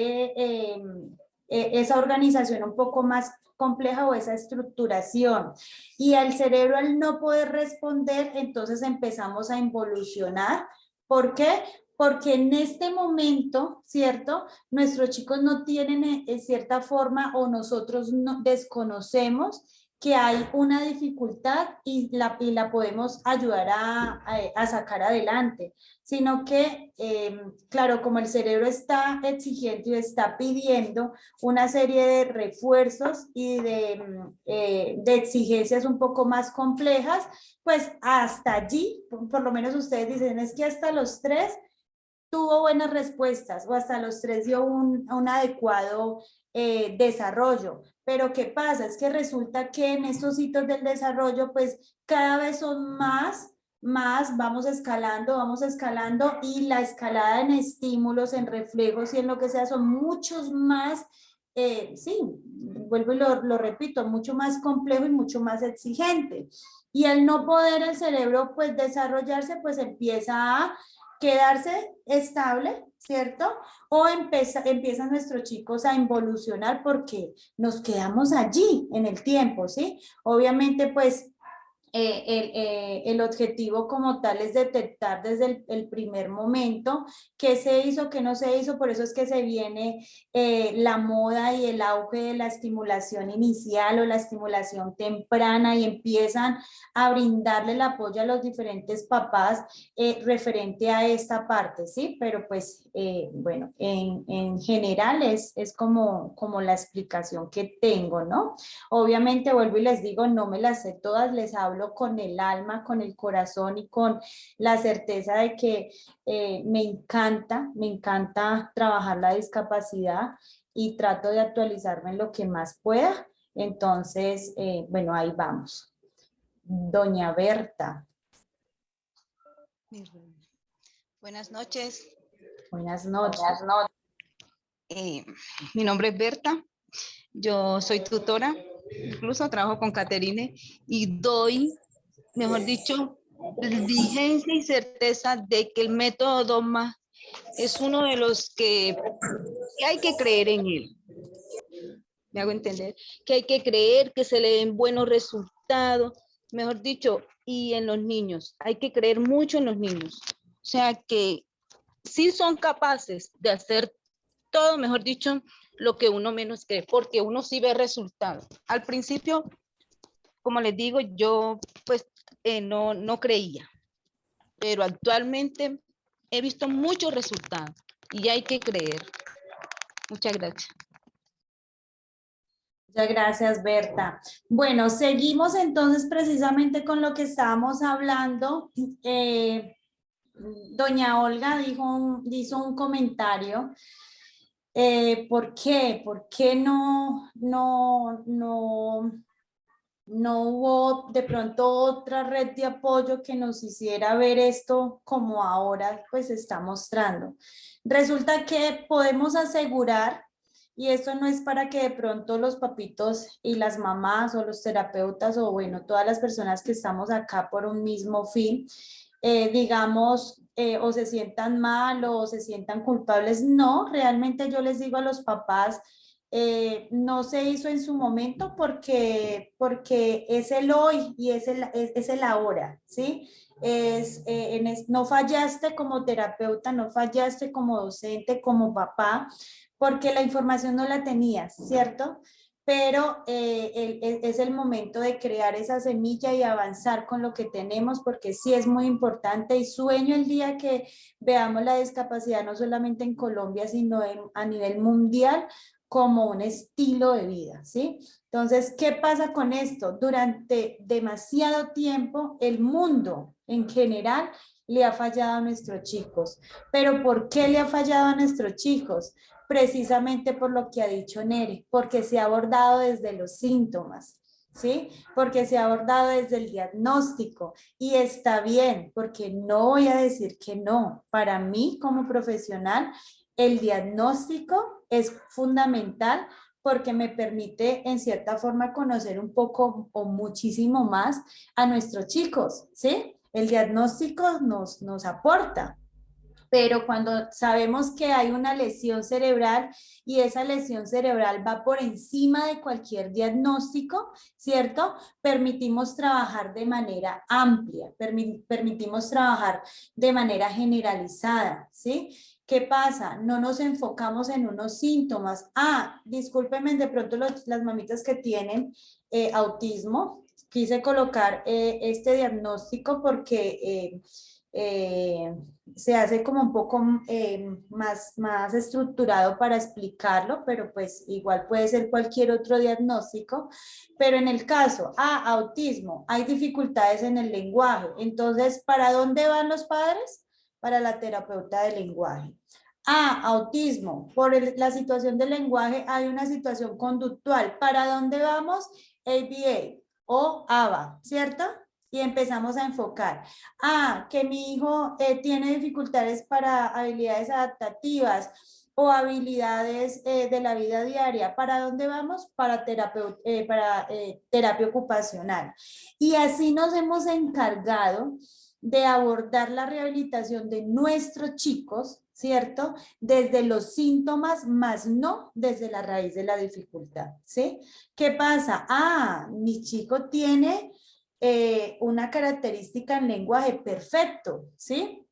esa organización un poco más compleja o esa estructuración. Y el cerebro al no poder responder, entonces empezamos a involucionar. ¿Por qué? Porque en este momento, ¿cierto? Nuestros chicos no tienen en cierta forma o nosotros no, desconocemos que hay una dificultad y la podemos ayudar a sacar adelante, sino que, claro, como el cerebro está exigiendo y está pidiendo una serie de refuerzos y de exigencias un poco más complejas, pues hasta allí, por lo menos ustedes dicen, es que hasta los 3 tuvo buenas respuestas o hasta los 3 dio un adecuado desarrollo. Pero ¿qué pasa? Es que resulta que en estos hitos del desarrollo, pues cada vez son más, vamos escalando y la escalada en estímulos, en reflejos y en lo que sea son muchos más, sí, vuelvo y lo repito, mucho más complejo y mucho más exigente. Y al no poder el cerebro pues desarrollarse, pues empieza a quedarse estable, ¿cierto? O empiezan nuestros chicos a involucionar porque nos quedamos allí en el tiempo, ¿sí? Obviamente, pues, el objetivo como tal es detectar desde el primer momento qué se hizo, qué no se hizo, por eso es que se viene la moda y el auge de la estimulación inicial o la estimulación temprana y empiezan a brindarle el apoyo a los diferentes papás referente a esta parte, ¿sí? Pero pues, bueno, en general es como la explicación que tengo, ¿no? Obviamente, vuelvo y les digo, no me las sé todas, les hablo con el alma, con el corazón y con la certeza de que me encanta trabajar la discapacidad y trato de actualizarme en lo que más pueda. Entonces, bueno, ahí vamos. Doña Berta. Buenas noches. Buenas noches. Mi nombre es Berta, yo soy tutora, incluso trabajo con Caterine y doy, mejor dicho, vigencia y certeza de que el método DOMA es uno de los que hay que creer en él. Me hago entender, que hay que creer que se le den buenos resultados, mejor dicho, y en los niños, hay que creer mucho en los niños. O sea que sí son capaces de hacer todo, mejor dicho, lo que uno menos cree, porque uno sí ve resultados. Al principio, como les digo, yo pues no creía, pero actualmente he visto muchos resultados y hay que creer. Muchas gracias. Muchas gracias, Berta. Bueno, seguimos entonces precisamente con lo que estábamos hablando. Doña Olga hizo un comentario. ¿Por qué? ¿Por qué no hubo de pronto otra red de apoyo que nos hiciera ver esto como ahora pues está mostrando? Resulta que podemos asegurar, y esto no es para que de pronto los papitos y las mamás o los terapeutas o bueno, todas las personas que estamos acá por un mismo fin, digamos, o se sientan mal o se sientan culpables. No, realmente yo les digo a los papás, no se hizo en su momento porque es el hoy y es el ahora, ¿sí? No fallaste como terapeuta, no fallaste como docente, como papá, porque la información no la tenías, ¿cierto? Pero es el momento de crear esa semilla y avanzar con lo que tenemos, porque sí es muy importante y sueño el día que veamos la discapacidad no solamente en Colombia, sino a nivel mundial, como un estilo de vida, ¿sí? Entonces, ¿qué pasa con esto? Durante demasiado tiempo, el mundo en general le ha fallado a nuestros chicos. ¿Pero por qué le ha fallado a nuestros chicos? Precisamente por lo que ha dicho Nere, porque se ha abordado desde los síntomas, ¿sí? Porque se ha abordado desde el diagnóstico y está bien, porque no voy a decir que no. Para mí como profesional, el diagnóstico es fundamental porque me permite en cierta forma conocer un poco o muchísimo más a nuestros chicos, ¿sí? El diagnóstico nos aporta. Pero cuando sabemos que hay una lesión cerebral y esa lesión cerebral va por encima de cualquier diagnóstico, ¿cierto? Permitimos trabajar de manera amplia, permitimos trabajar de manera generalizada, ¿sí? ¿Qué pasa? No nos enfocamos en unos síntomas. Discúlpenme de pronto las mamitas que tienen autismo. Quise colocar este diagnóstico porque se hace como un poco más estructurado para explicarlo, pero pues igual puede ser cualquier otro diagnóstico. Pero en el caso, autismo, hay dificultades en el lenguaje. Entonces, ¿para dónde van los padres? Para la terapeuta de lenguaje. Autismo, por la situación del lenguaje hay una situación conductual. ¿Para dónde vamos? ABA o ABA, ¿cierto? Y empezamos a enfocar. Que mi hijo tiene dificultades para habilidades adaptativas o habilidades de la vida diaria. ¿Para dónde vamos? Para terapia ocupacional. Y así nos hemos encargado de abordar la rehabilitación de nuestros chicos, ¿cierto? Desde los síntomas, más no desde la raíz de la dificultad, ¿sí? ¿Qué pasa? Mi chico tiene una característica en lenguaje, perfecto, ¿sí?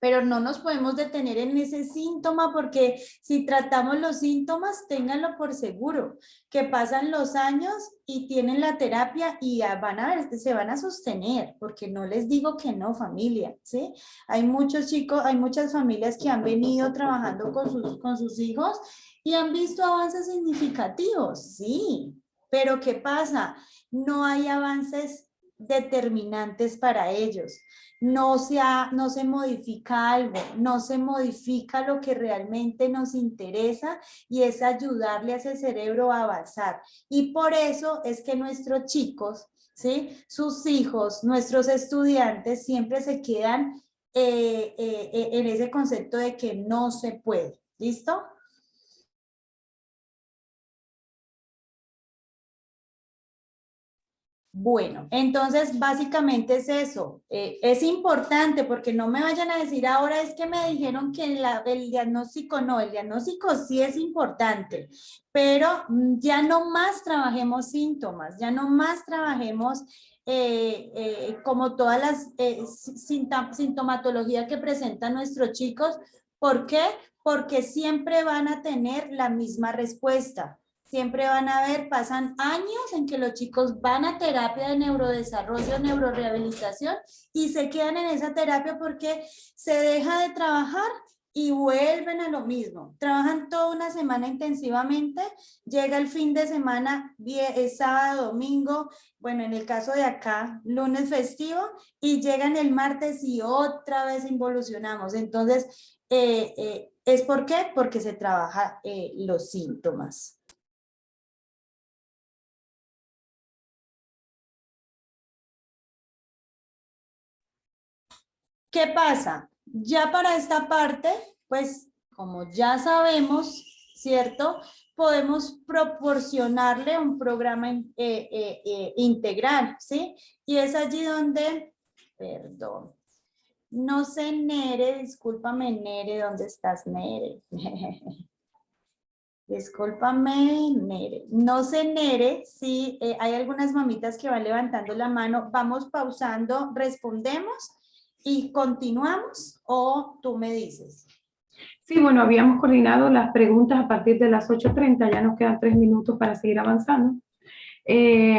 Pero no nos podemos detener en ese síntoma porque si tratamos los síntomas, ténganlo por seguro, que pasan los años y tienen la terapia y van a ver, se van a sostener, porque no les digo que no, familia, ¿sí? Hay muchos chicos, hay muchas familias que han venido trabajando con sus hijos y han visto avances significativos, sí, pero ¿qué pasa? No hay avances determinantes para ellos. No se modifica algo, no se modifica lo que realmente nos interesa y es ayudarle a ese cerebro a avanzar. Y por eso es que nuestros chicos, ¿sí? Sus hijos, nuestros estudiantes siempre se quedan en ese concepto de que no se puede. ¿Listo? Bueno, entonces básicamente es eso. Es importante porque no me vayan a decir ahora es que me dijeron que el diagnóstico no, el diagnóstico sí es importante, pero ya no más trabajemos síntomas, ya no más trabajemos como todas las sintomatologías que presentan nuestros chicos. ¿Por qué? Porque siempre van a tener la misma respuesta. Siempre van a ver, pasan años en que los chicos van a terapia de neurodesarrollo, neurorehabilitación y se quedan en esa terapia porque se deja de trabajar y vuelven a lo mismo. Trabajan toda una semana intensivamente, llega el fin de semana, sábado, domingo, bueno, en el caso de acá, lunes festivo, y llegan el martes y otra vez involucionamos. Entonces, ¿es por qué? Porque se trabaja los síntomas. ¿Qué pasa? Ya para esta parte, pues como ya sabemos, ¿cierto? Podemos proporcionarle un programa integral, ¿sí? Y es allí donde, perdón, no sé, Nere, discúlpame, Nere, ¿dónde estás, Nere? Discúlpame, Nere. No sé, Nere, si hay algunas mamitas que van levantando la mano. Vamos pausando, respondemos y continuamos o tú me dices. Sí, bueno, habíamos coordinado las preguntas a partir de las 8:30, ya nos quedan 3 minutos para seguir avanzando. Y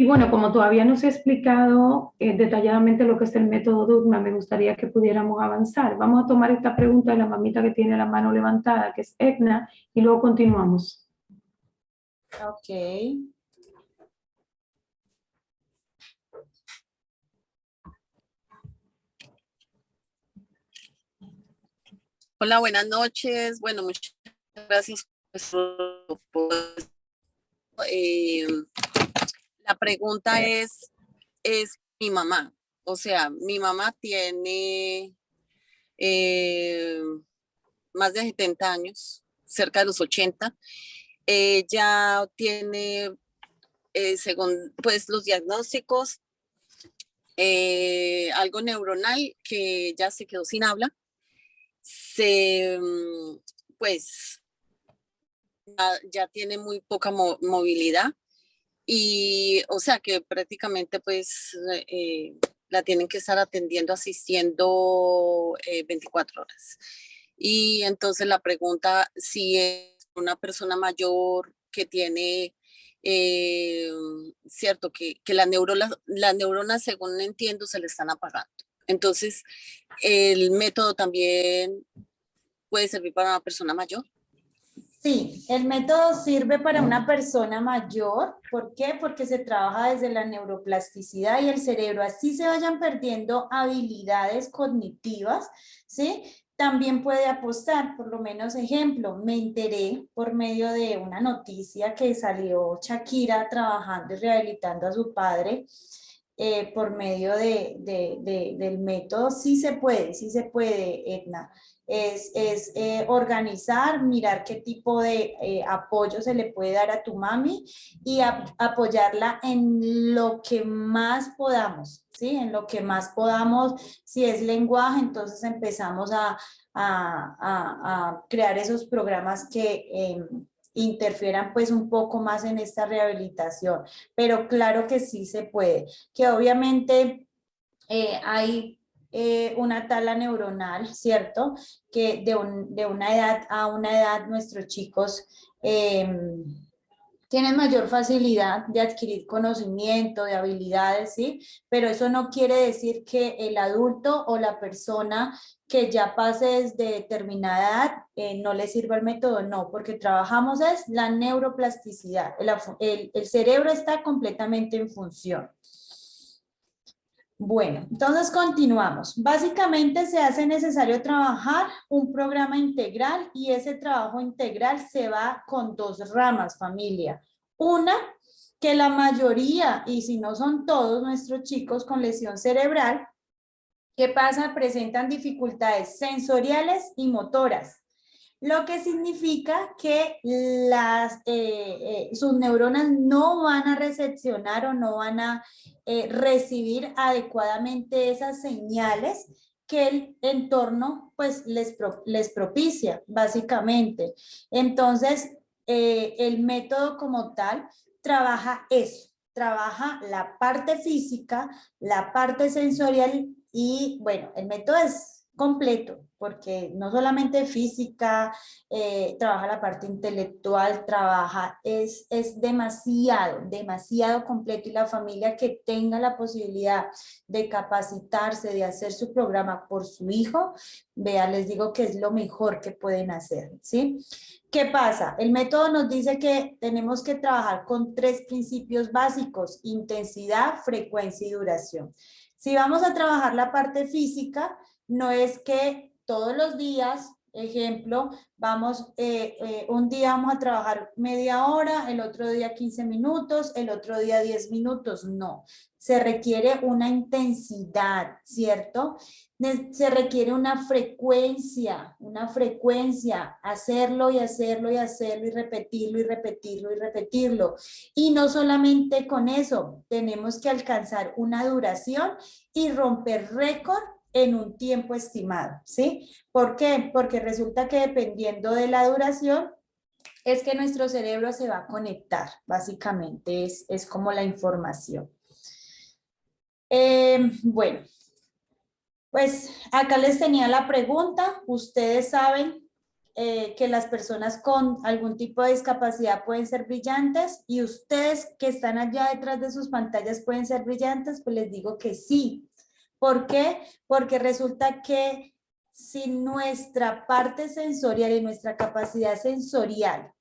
bueno, como todavía no se ha explicado detalladamente lo que es el método Dugma, me gustaría que pudiéramos avanzar. Vamos a tomar esta pregunta de la mamita que tiene la mano levantada, que es Edna, y luego continuamos. Ok. Hola, buenas noches. Bueno, muchas gracias por la pregunta es mi mamá. O sea, mi mamá tiene más de 70 años, cerca de los 80. Ella tiene, según pues los diagnósticos, algo neuronal que ya se quedó sin habla. Pues ya tiene muy poca movilidad y o sea que prácticamente pues la tienen que estar atendiendo, asistiendo 24 horas. Y entonces la pregunta si es una persona mayor que tiene, cierto, que las neuronas, según entiendo, se le están apagando. Entonces, el método también puede servir para una persona mayor. Sí, el método sirve para una persona mayor. ¿Por qué? Porque se trabaja desde la neuroplasticidad y el cerebro. Así se vayan perdiendo habilidades cognitivas, ¿sí? También puede apostar, por lo menos ejemplo, me enteré por medio de una noticia que salió Shakira trabajando y rehabilitando a su padre por medio del método. Sí se puede, Edna. Es organizar, mirar qué tipo de apoyo se le puede dar a tu mami y apoyarla en lo que más podamos, ¿sí? En lo que más podamos. Si es lenguaje, entonces empezamos a crear esos programas que interfieran pues un poco más en esta rehabilitación, pero claro que sí se puede, que obviamente hay una tala neuronal, ¿cierto? Que de una edad a una edad nuestros chicos tienen mayor facilidad de adquirir conocimiento, de habilidades, ¿sí? Pero eso no quiere decir que el adulto o la persona que ya pase desde determinada edad no le sirva el método, no, porque trabajamos es la neuroplasticidad, el cerebro está completamente en función. Bueno, entonces continuamos. Básicamente se hace necesario trabajar un programa integral y ese trabajo integral se va con dos ramas, familia. Una, que la mayoría, y si no son todos nuestros chicos con lesión cerebral, ¿Qué pasa? Presentan dificultades sensoriales y motoras, lo que significa que sus neuronas no van a recepcionar o no van a recibir adecuadamente esas señales que el entorno pues les propicia, básicamente. Entonces, el método como tal trabaja eso, trabaja la parte física, la parte sensorial y, bueno, el método es completo, porque no solamente física, trabaja la parte intelectual, es demasiado completo, y la familia que tenga la posibilidad de capacitarse, de hacer su programa por su hijo, vea, les digo que es lo mejor que pueden hacer, ¿sí? ¿Qué pasa? El método nos dice que tenemos que trabajar con 3 principios básicos: intensidad, frecuencia y duración. Si vamos a trabajar la parte física, no es que todos los días, ejemplo, un día vamos a trabajar media hora, el otro día 15 minutos, el otro día 10 minutos, no. Se requiere una intensidad, ¿cierto? Se requiere una frecuencia, hacerlo y hacerlo y hacerlo y repetirlo y repetirlo y repetirlo. Y no solamente con eso, tenemos que alcanzar una duración y romper récord en un tiempo estimado, ¿sí? ¿Por qué? Porque resulta que dependiendo de la duración, es que nuestro cerebro se va a conectar, básicamente es como la información. Bueno, pues acá les tenía la pregunta. Ustedes saben que las personas con algún tipo de discapacidad pueden ser brillantes, y ustedes que están allá detrás de sus pantallas pueden ser brillantes, pues les digo que sí. ¿Por qué? Porque resulta que si nuestra parte sensorial y nuestra capacidad sensorial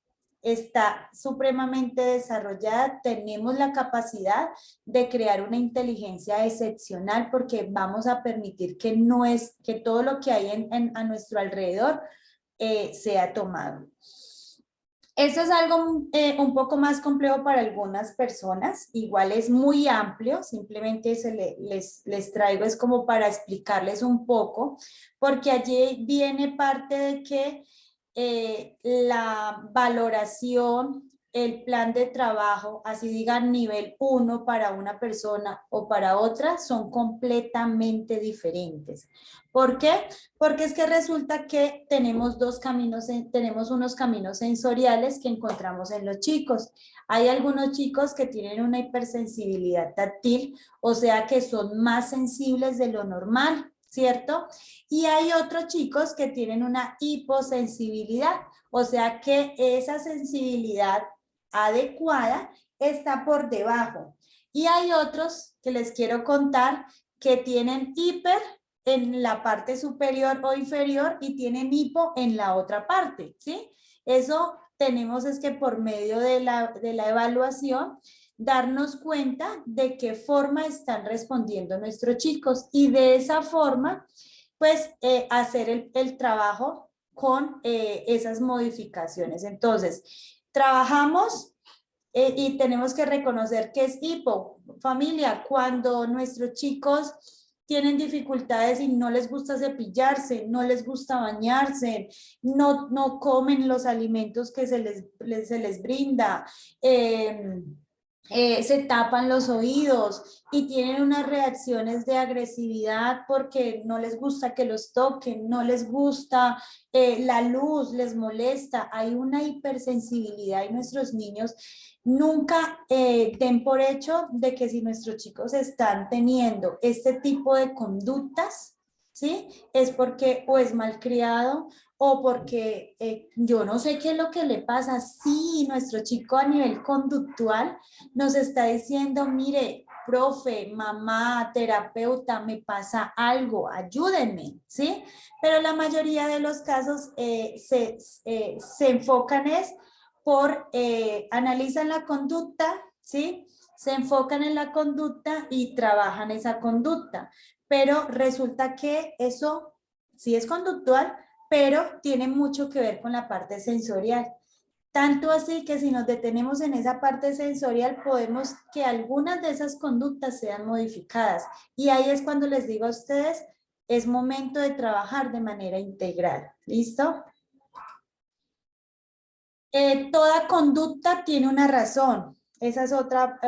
está supremamente desarrollada, tenemos la capacidad de crear una inteligencia excepcional, porque vamos a permitir que todo lo que hay a nuestro alrededor sea tomado. Esto es algo un poco más complejo para algunas personas, igual es muy amplio, simplemente les traigo es como para explicarles un poco, porque allí viene parte de que la valoración, el plan de trabajo, así digan nivel 1 para una persona o para otra, son completamente diferentes. ¿Por qué? Porque es que resulta que tenemos unos caminos sensoriales que encontramos en los chicos. Hay algunos chicos que tienen una hipersensibilidad táctil, o sea que son más sensibles de lo normal, ¿cierto? Y hay otros chicos que tienen una hiposensibilidad, o sea que esa sensibilidad adecuada está por debajo. Y hay otros que les quiero contar que tienen hiper en la parte superior o inferior y tienen hipo en la otra parte, ¿sí? Eso tenemos es que por medio de la evaluación darnos cuenta de qué forma están respondiendo nuestros chicos, y de esa forma pues hacer el trabajo con esas modificaciones. Entonces, trabajamos y tenemos que reconocer que es hipo. Familia, cuando nuestros chicos tienen dificultades y no les gusta cepillarse, no les gusta bañarse, no comen los alimentos que se les brinda, se tapan los oídos y tienen unas reacciones de agresividad porque no les gusta que los toquen, no les gusta la luz, les molesta, hay una hipersensibilidad, y nuestros niños nunca den por hecho de que si nuestros chicos están teniendo este tipo de conductas, ¿sí? Es porque o es malcriado o porque yo no sé qué es lo que le pasa. Sí, nuestro chico a nivel conductual nos está diciendo, mire, profe, mamá, terapeuta, me pasa algo, ayúdenme, ¿sí? Pero la mayoría de los casos se enfocan analizan la conducta, ¿sí? Se enfocan en la conducta y trabajan esa conducta, pero resulta que eso sí es conductual, pero tiene mucho que ver con la parte sensorial. Tanto así que si nos detenemos en esa parte sensorial, podemos que algunas de esas conductas sean modificadas. Y ahí es cuando les digo a ustedes es momento de trabajar de manera integral. ¿Listo? Toda conducta tiene una razón. Esa es otra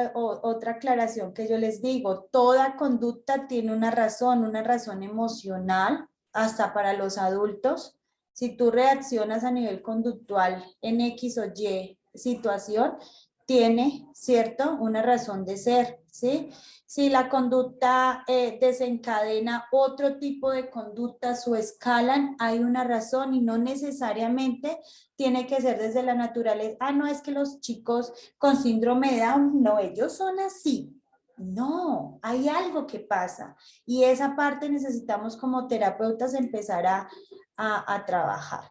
aclaración que yo les digo. Toda conducta tiene una razón emocional, hasta para los adultos. Si tú reaccionas a nivel conductual en X o Y situación, tiene, ¿cierto?, una razón de ser, ¿sí? Si la conducta desencadena otro tipo de conductas o escalan, hay una razón y no necesariamente tiene que ser desde la naturaleza. Ah, no, es que los chicos con síndrome de Down, no, ellos son así. No, hay algo que pasa y esa parte necesitamos como terapeutas empezar a trabajar.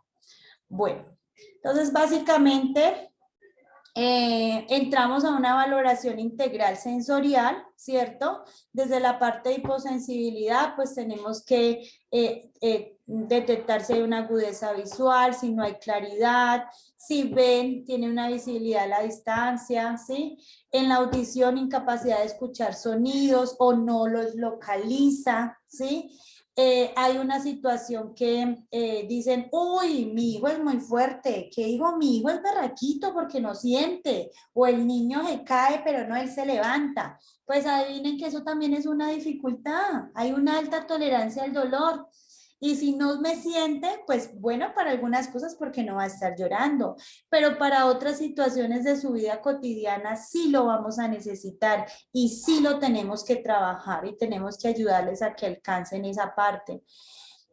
Bueno, entonces básicamente entramos a una valoración integral sensorial, ¿cierto? Desde la parte de hiposensibilidad, pues tenemos que detectar si hay una agudeza visual, si no hay claridad, si ven, tiene una visibilidad a la distancia, ¿sí? En la audición, incapacidad de escuchar sonidos o no los localiza, ¿sí? Hay una situación que dicen, uy, mi hijo es muy fuerte, ¿qué hijo? Mi hijo es berraquito porque no siente, o el niño se cae pero no, él se levanta. Pues adivinen que eso también es una dificultad, hay una alta tolerancia al dolor. Y si no me siente, pues bueno, para algunas cosas porque no va a estar llorando, pero para otras situaciones de su vida cotidiana sí lo vamos a necesitar y sí lo tenemos que trabajar y tenemos que ayudarles a que alcancen esa parte.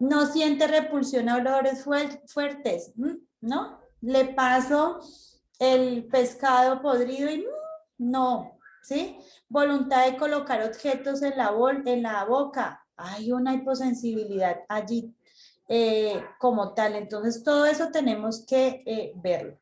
No siente repulsión a olores fuertes, ¿no? Le paso el pescado podrido y no, ¿sí? Voluntad de colocar objetos en la boca. Hay una hiposensibilidad allí como tal. Entonces, todo eso tenemos que verlo.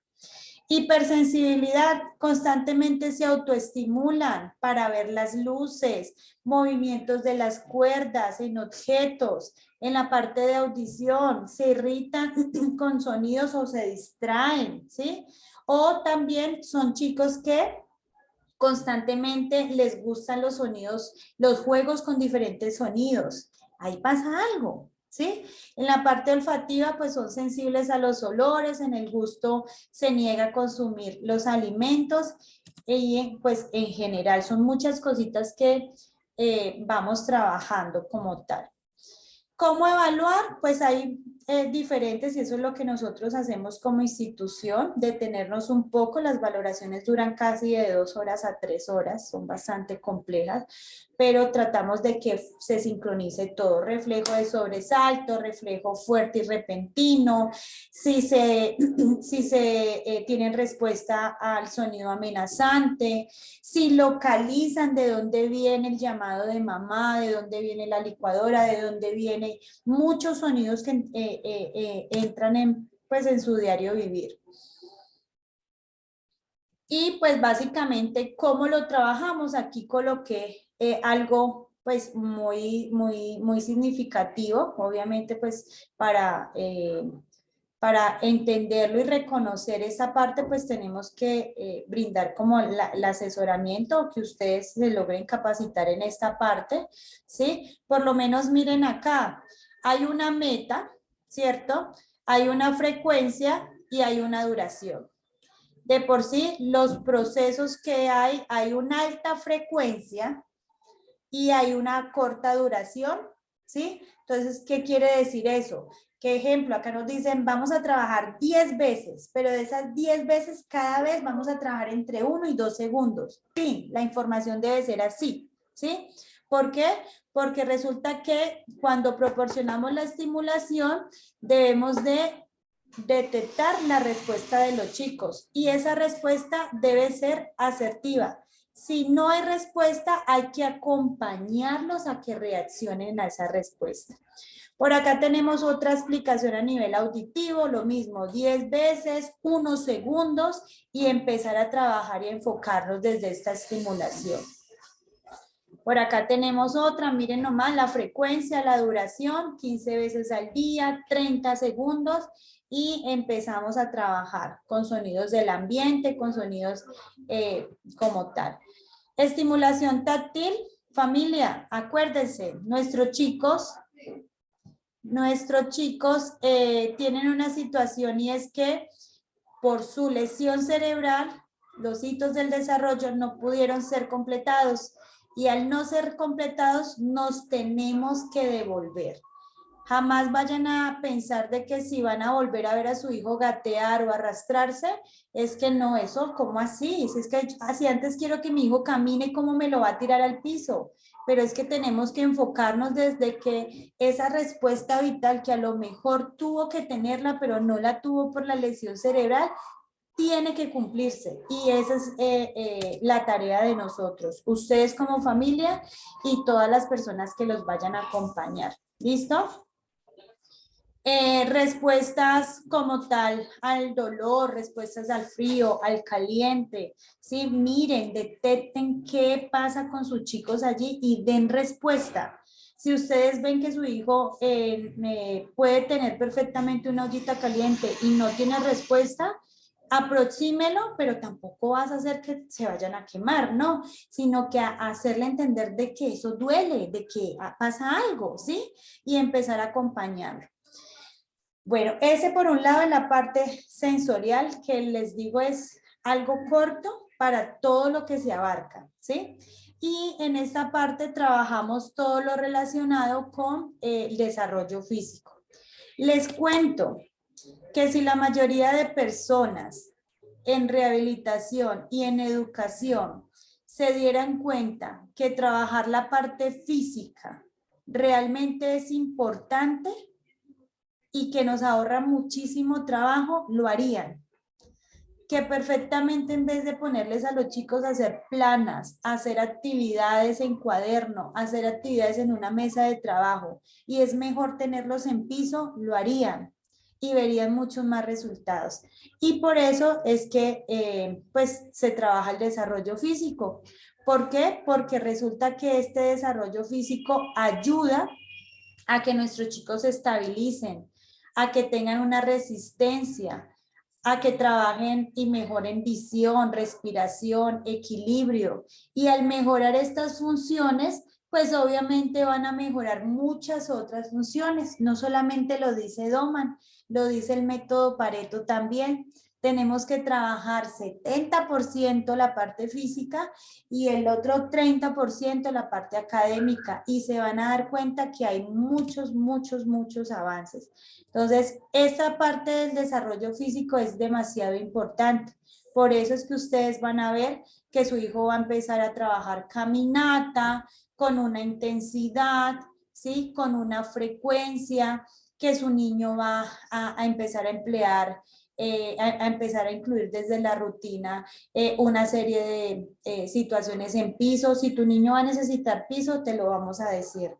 Hipersensibilidad, constantemente se autoestimulan para ver las luces, movimientos de las cuerdas en objetos, en la parte de audición, se irritan con sonidos o se distraen, ¿sí? O también son chicos que constantemente les gustan los sonidos, los juegos con diferentes sonidos. Ahí pasa algo, ¿sí? En la parte olfativa, pues son sensibles a los olores, en el gusto se niega a consumir los alimentos y pues en general son muchas cositas que vamos trabajando como tal. ¿Cómo evaluar? Pues hay diferentes y eso es lo que nosotros hacemos como institución, detenernos un poco. Las valoraciones duran casi de 2 horas a 3 horas, son bastante complejas, pero tratamos de que se sincronice todo, reflejo de sobresalto, reflejo fuerte y repentino, si se tienen respuesta al sonido amenazante, si localizan de dónde viene el llamado de mamá, de dónde viene la licuadora, de dónde viene muchos sonidos que entran en su diario vivir. Y pues básicamente, ¿cómo lo trabajamos? Aquí coloqué algo pues muy significativo, obviamente pues para entenderlo y reconocer esa parte, pues tenemos que brindar como el asesoramiento, que ustedes se logren capacitar en esta parte, ¿sí? Por lo menos miren acá, hay una meta, ¿cierto? Hay una frecuencia y hay una duración. De por sí, los procesos que hay una alta frecuencia y hay una corta duración, ¿sí? Entonces, ¿qué quiere decir eso? Que ejemplo, acá nos dicen, vamos a trabajar 10 veces, pero de esas 10 veces, cada vez vamos a trabajar entre 1 y 2 segundos. Sí, la información debe ser así, ¿sí? ¿Por qué? Porque resulta que cuando proporcionamos la estimulación, debemos de detectar la respuesta de los chicos y esa respuesta debe ser asertiva. Si no hay respuesta, hay que acompañarlos a que reaccionen a esa respuesta. Por acá tenemos otra explicación a nivel auditivo, lo mismo, 10 veces, 1 segundos y empezar a trabajar y enfocarnos desde esta estimulación. Por acá tenemos otra, miren nomás la frecuencia, la duración, 15 veces al día, 30 segundos y empezamos a trabajar con sonidos del ambiente, con sonidos como tal. Estimulación táctil, familia, acuérdense, nuestros chicos nuestros chicos tienen una situación y es que por su lesión cerebral, los hitos del desarrollo no pudieron ser completados y al no ser completados nos tenemos que devolver. Jamás vayan a pensar de que si van a volver a ver a su hijo gatear o arrastrarse, es que no, eso, ¿cómo así? Si es que así antes quiero que mi hijo camine, ¿cómo me lo va a tirar al piso? Pero es que tenemos que enfocarnos desde que esa respuesta vital que a lo mejor tuvo que tenerla, pero no la tuvo por la lesión cerebral, tiene que cumplirse y esa es la tarea de nosotros, ustedes como familia y todas las personas que los vayan a acompañar. ¿Listo? Respuestas como tal al dolor, respuestas al frío, al caliente, ¿sí? Miren, detecten qué pasa con sus chicos allí y den respuesta. Si ustedes ven que su hijo puede tener perfectamente una ollita caliente y no tiene respuesta, aproxímelo, pero tampoco vas a hacer que se vayan a quemar, ¿no? Sino que a hacerle entender de que eso duele, de que pasa algo, ¿sí? Y empezar a acompañarlo. Bueno, ese por un lado en la parte sensorial, que les digo es algo corto para todo lo que se abarca, ¿sí? Y en esta parte trabajamos todo lo relacionado con el desarrollo físico. Les cuento que si la mayoría de personas en rehabilitación y en educación se dieran cuenta que trabajar la parte física realmente es importante y que nos ahorra muchísimo trabajo, lo harían. Que perfectamente en vez de ponerles a los chicos a hacer planas, a hacer actividades en cuaderno, a hacer actividades en una mesa de trabajo, y es mejor tenerlos en piso, lo harían y verían muchos más resultados. Y por eso es que pues se trabaja el desarrollo físico. ¿Por qué? Porque resulta que este desarrollo físico ayuda a que nuestros chicos se estabilicen, a que tengan una resistencia, a que trabajen y mejoren visión, respiración, equilibrio. Y al mejorar estas funciones, pues obviamente van a mejorar muchas otras funciones. No solamente lo dice Doman, lo dice el método Pareto también. Tenemos que trabajar 70% la parte física y el otro 30% la parte académica. Y se van a dar cuenta que hay muchos avances. Entonces, esta parte del desarrollo físico es demasiado importante. Por eso es que ustedes van a ver que su hijo va a empezar a trabajar caminata con una intensidad, ¿sí? Con una frecuencia, que su niño va a empezar a emplear, a empezar a incluir desde la rutina una serie de situaciones en piso. Si tu niño va a necesitar piso, te lo vamos a decir.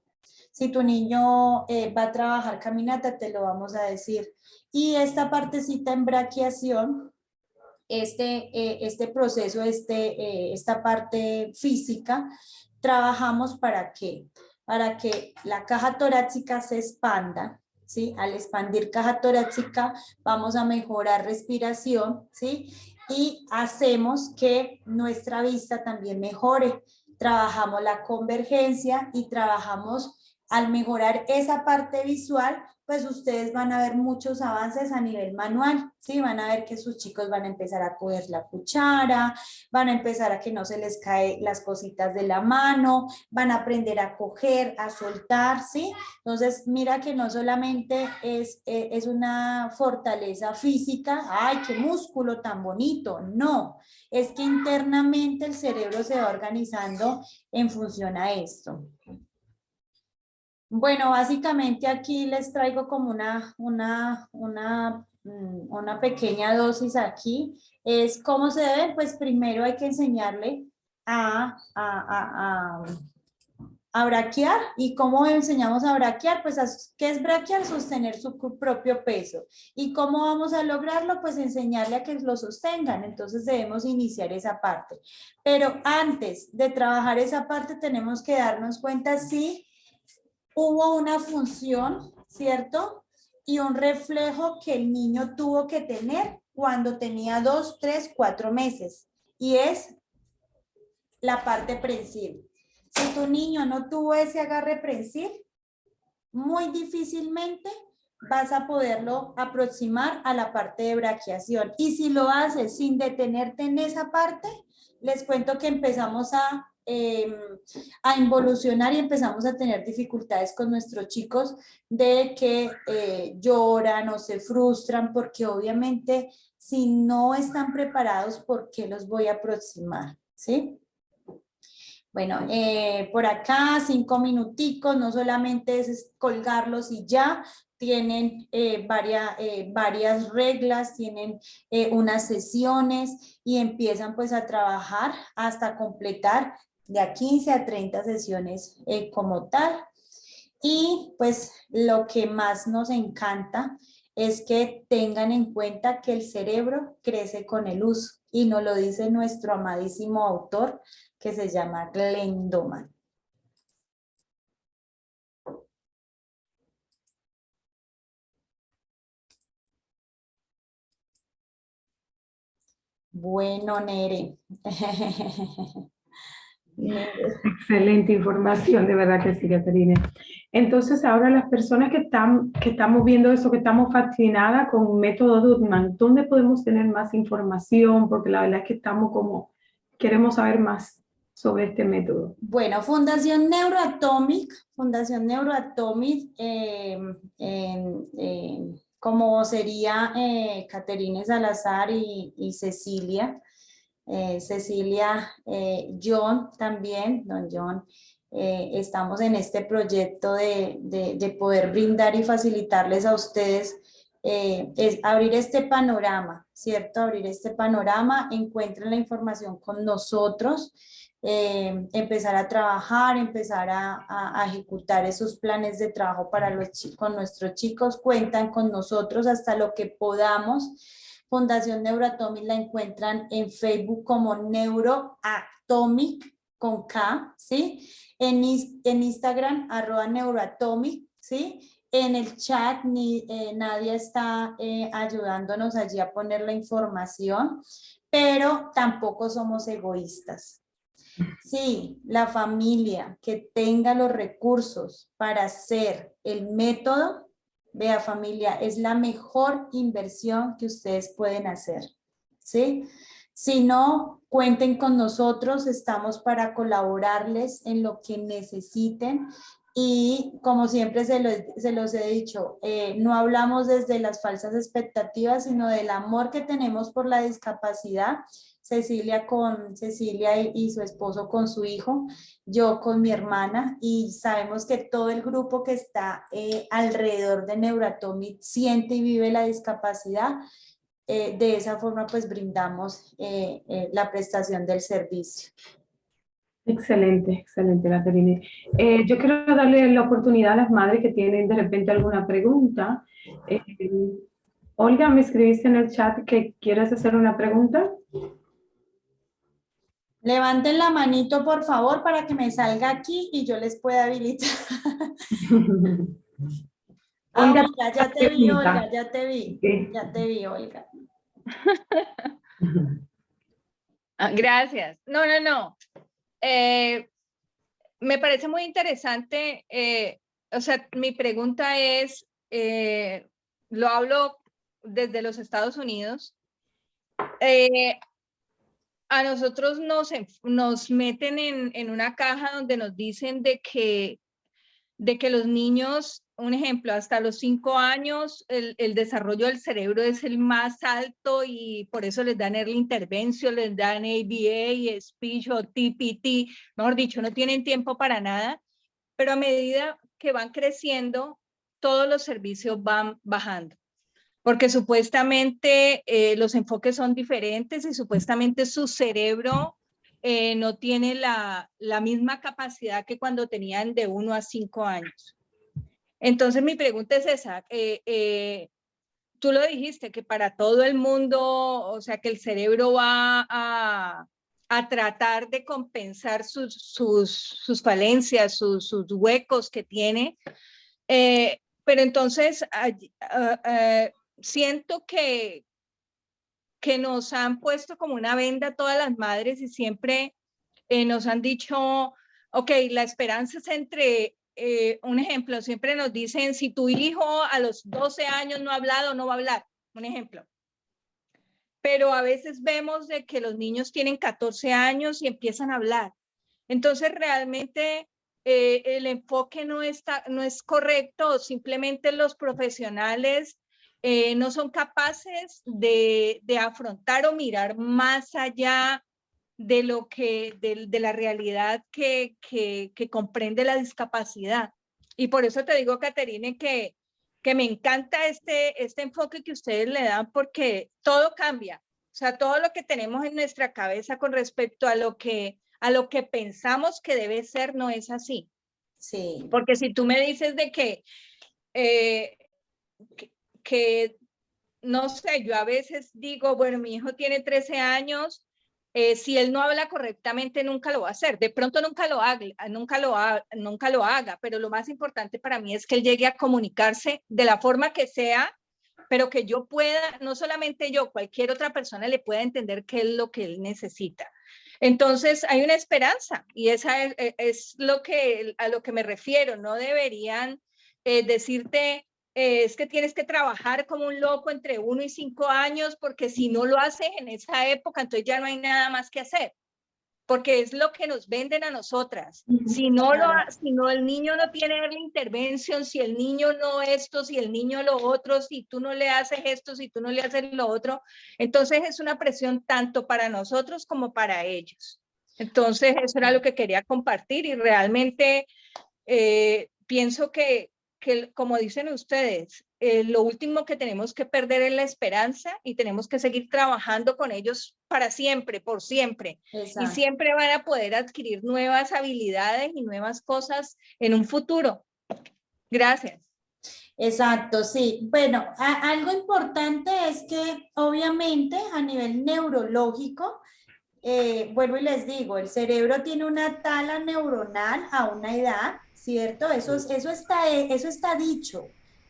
Si tu niño va a trabajar caminata, te lo vamos a decir. Y esta partecita en braquiación, este proceso, esta parte física, trabajamos ¿para qué? Para que la caja torácica se expanda, ¿sí? Al expandir caja torácica vamos a mejorar respiración, ¿sí? Y hacemos que nuestra vista también mejore. Trabajamos la convergencia y trabajamos, al mejorar esa parte visual, pues ustedes van a ver muchos avances a nivel manual, ¿sí? Van a ver que sus chicos van a empezar a coger la cuchara, van a empezar a que no se les cae las cositas de la mano, van a aprender a coger, a soltar, ¿sí? Entonces, mira que no solamente es una fortaleza física, ¡ay, qué músculo tan bonito! No, es que internamente el cerebro se va organizando en función a esto. Bueno, básicamente aquí les traigo como una pequeña dosis aquí. Es cómo se debe, pues primero hay que enseñarle a braquiar. ¿Y cómo enseñamos a braquiar? Pues, ¿qué es braquiar? Sostener su propio peso. ¿Y cómo vamos a lograrlo? Pues enseñarle a que lo sostengan. Entonces debemos iniciar esa parte. Pero antes de trabajar esa parte tenemos que darnos cuenta si hubo una función, ¿cierto? Y un reflejo que el niño tuvo que tener cuando tenía 2, 3, 4 meses. Y es la parte prensil. Si tu niño no tuvo ese agarre prensil, muy difícilmente vas a poderlo aproximar a la parte de braquiación. Y si lo haces sin detenerte en esa parte, les cuento que empezamos a involucionar y empezamos a tener dificultades con nuestros chicos de que lloran o se frustran porque obviamente si no están preparados, ¿por qué los voy a aproximar? ¿Sí? Bueno, por acá 5 minuticos, no solamente es colgarlos y ya, tienen varias reglas, tienen unas sesiones y empiezan pues a trabajar hasta completar de a 15 a 30 sesiones como tal. Y pues lo que más nos encanta es que tengan en cuenta que el cerebro crece con el uso y nos lo dice nuestro amadísimo autor que se llama Glenn Doman. Bueno, Nere. Excelente información, de verdad que sí, Caterina. Entonces, ahora las personas que estamos viendo eso, que estamos fascinadas con el método Dutman, ¿dónde podemos tener más información? Porque la verdad es que queremos saber más sobre este método. Bueno, Fundación Neuroatomic, como sería Caterine Salazar y Cecilia. Cecilia, John también, don John, estamos en este proyecto de poder brindar y facilitarles a ustedes, es abrir este panorama, ¿cierto? Abrir este panorama, encuentren la información con nosotros, empezar a trabajar, empezar a ejecutar esos planes de trabajo con nuestros chicos, cuentan con nosotros hasta lo que podamos. Fundación Neuroatomic la encuentran en Facebook como Neuroatomic con K, ¿sí? En Instagram, @Neuroatomic, ¿sí? En el chat, Nadia está ayudándonos allí a poner la información, pero tampoco somos egoístas. Sí, la familia que tenga los recursos para hacer el método, vea familia, es la mejor inversión que ustedes pueden hacer, ¿sí? Si no, cuenten con nosotros, estamos para colaborarles en lo que necesiten y como siempre se los he dicho, no hablamos desde las falsas expectativas, sino del amor que tenemos por la discapacidad. Cecilia y su esposo con su hijo, yo con mi hermana, y sabemos que todo el grupo que está alrededor de Neuroatomic siente y vive la discapacidad. De esa forma pues brindamos la prestación del servicio. Excelente, excelente, Caterina. Yo quiero darle la oportunidad a las madres que tienen de repente alguna pregunta. Olga, me escribiste en el chat que quieres hacer una pregunta. Levanten la manito, por favor, para que me salga aquí y yo les pueda habilitar. Olga, Olga, ya te vi, Olga, ya te vi. Sí. Ya te vi, Olga. Gracias. No. Me parece muy interesante. O sea, mi pregunta es, lo hablo desde los Estados Unidos. A nosotros nos meten en una caja donde nos dicen de que los niños, un ejemplo, hasta los 5 años, el desarrollo del cerebro es el más alto y por eso les dan early intervention, les dan ABA, speech o TPT, mejor dicho, no tienen tiempo para nada, pero a medida que van creciendo, todos los servicios van bajando. Porque supuestamente los enfoques son diferentes y supuestamente su cerebro no tiene la misma capacidad que cuando tenían de 1 a 5 años. Entonces mi pregunta es esa, tú lo dijiste, que para todo el mundo, o sea, que el cerebro va a tratar de compensar sus falencias, sus huecos que tiene, pero entonces siento que nos han puesto como una venda a todas las madres y siempre nos han dicho, ok, la esperanza es entre un ejemplo, siempre nos dicen, si tu hijo a los 12 años no ha hablado, no va a hablar, un ejemplo. Pero a veces vemos de que los niños tienen 14 años y empiezan a hablar. Entonces realmente el enfoque no es correcto, simplemente los profesionales no son capaces de afrontar o mirar más allá de lo que, de la realidad que comprende la discapacidad. Y por eso te digo, Caterine, que me encanta este enfoque que ustedes le dan, porque todo cambia. O sea, todo lo que tenemos en nuestra cabeza con respecto a lo que pensamos que debe ser, no es así. Sí. Porque si tú me dices de que no sé, yo a veces digo, bueno, mi hijo tiene 13 años, si él no habla correctamente, nunca lo va a hacer. De pronto nunca lo haga, pero lo más importante para mí es que él llegue a comunicarse de la forma que sea, pero que yo pueda, no solamente yo, cualquier otra persona le pueda entender qué es lo que él necesita. Entonces hay una esperanza, y esa es a lo que me refiero. No deberían decirte, es que tienes que trabajar como un loco entre 1 y 5 años, porque si no lo haces en esa época, entonces ya no hay nada más que hacer, porque es lo que nos venden a nosotras. Si no, el niño no tiene la intervención, si el niño no esto, si el niño lo otro, si tú no le haces esto, si tú no le haces lo otro, entonces es una presión tanto para nosotros como para ellos. Entonces eso era lo que quería compartir, y realmente pienso que como dicen ustedes, lo último que tenemos que perder es la esperanza, y tenemos que seguir trabajando con ellos para siempre, por siempre. Exacto. Y siempre van a poder adquirir nuevas habilidades y nuevas cosas en un futuro. Gracias. Exacto, sí. Bueno, algo importante es que obviamente a nivel neurológico, vuelvo y les digo, el cerebro tiene una tala neuronal a una edad, ¿cierto? Eso está dicho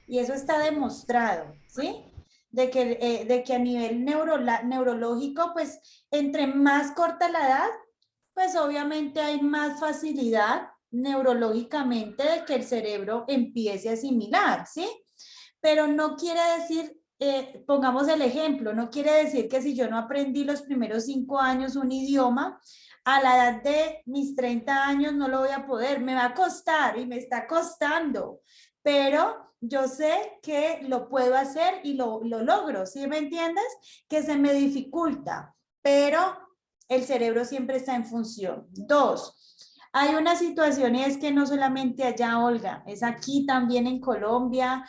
y eso está demostrado, ¿sí? De que a nivel neurológico, pues entre más corta la edad, pues obviamente hay más facilidad neurológicamente de que el cerebro empiece a asimilar, ¿sí? Pero no quiere decir, pongamos el ejemplo, no quiere decir que si yo no aprendí los primeros 5 años un idioma, a la edad de mis 30 años no lo voy a poder, me va a costar y me está costando, pero yo sé que lo puedo hacer y lo logro, ¿sí me entiendes? Que se me dificulta, pero el cerebro siempre está en función. 2, hay una situación, y es que no solamente allá, Olga, es aquí también en Colombia,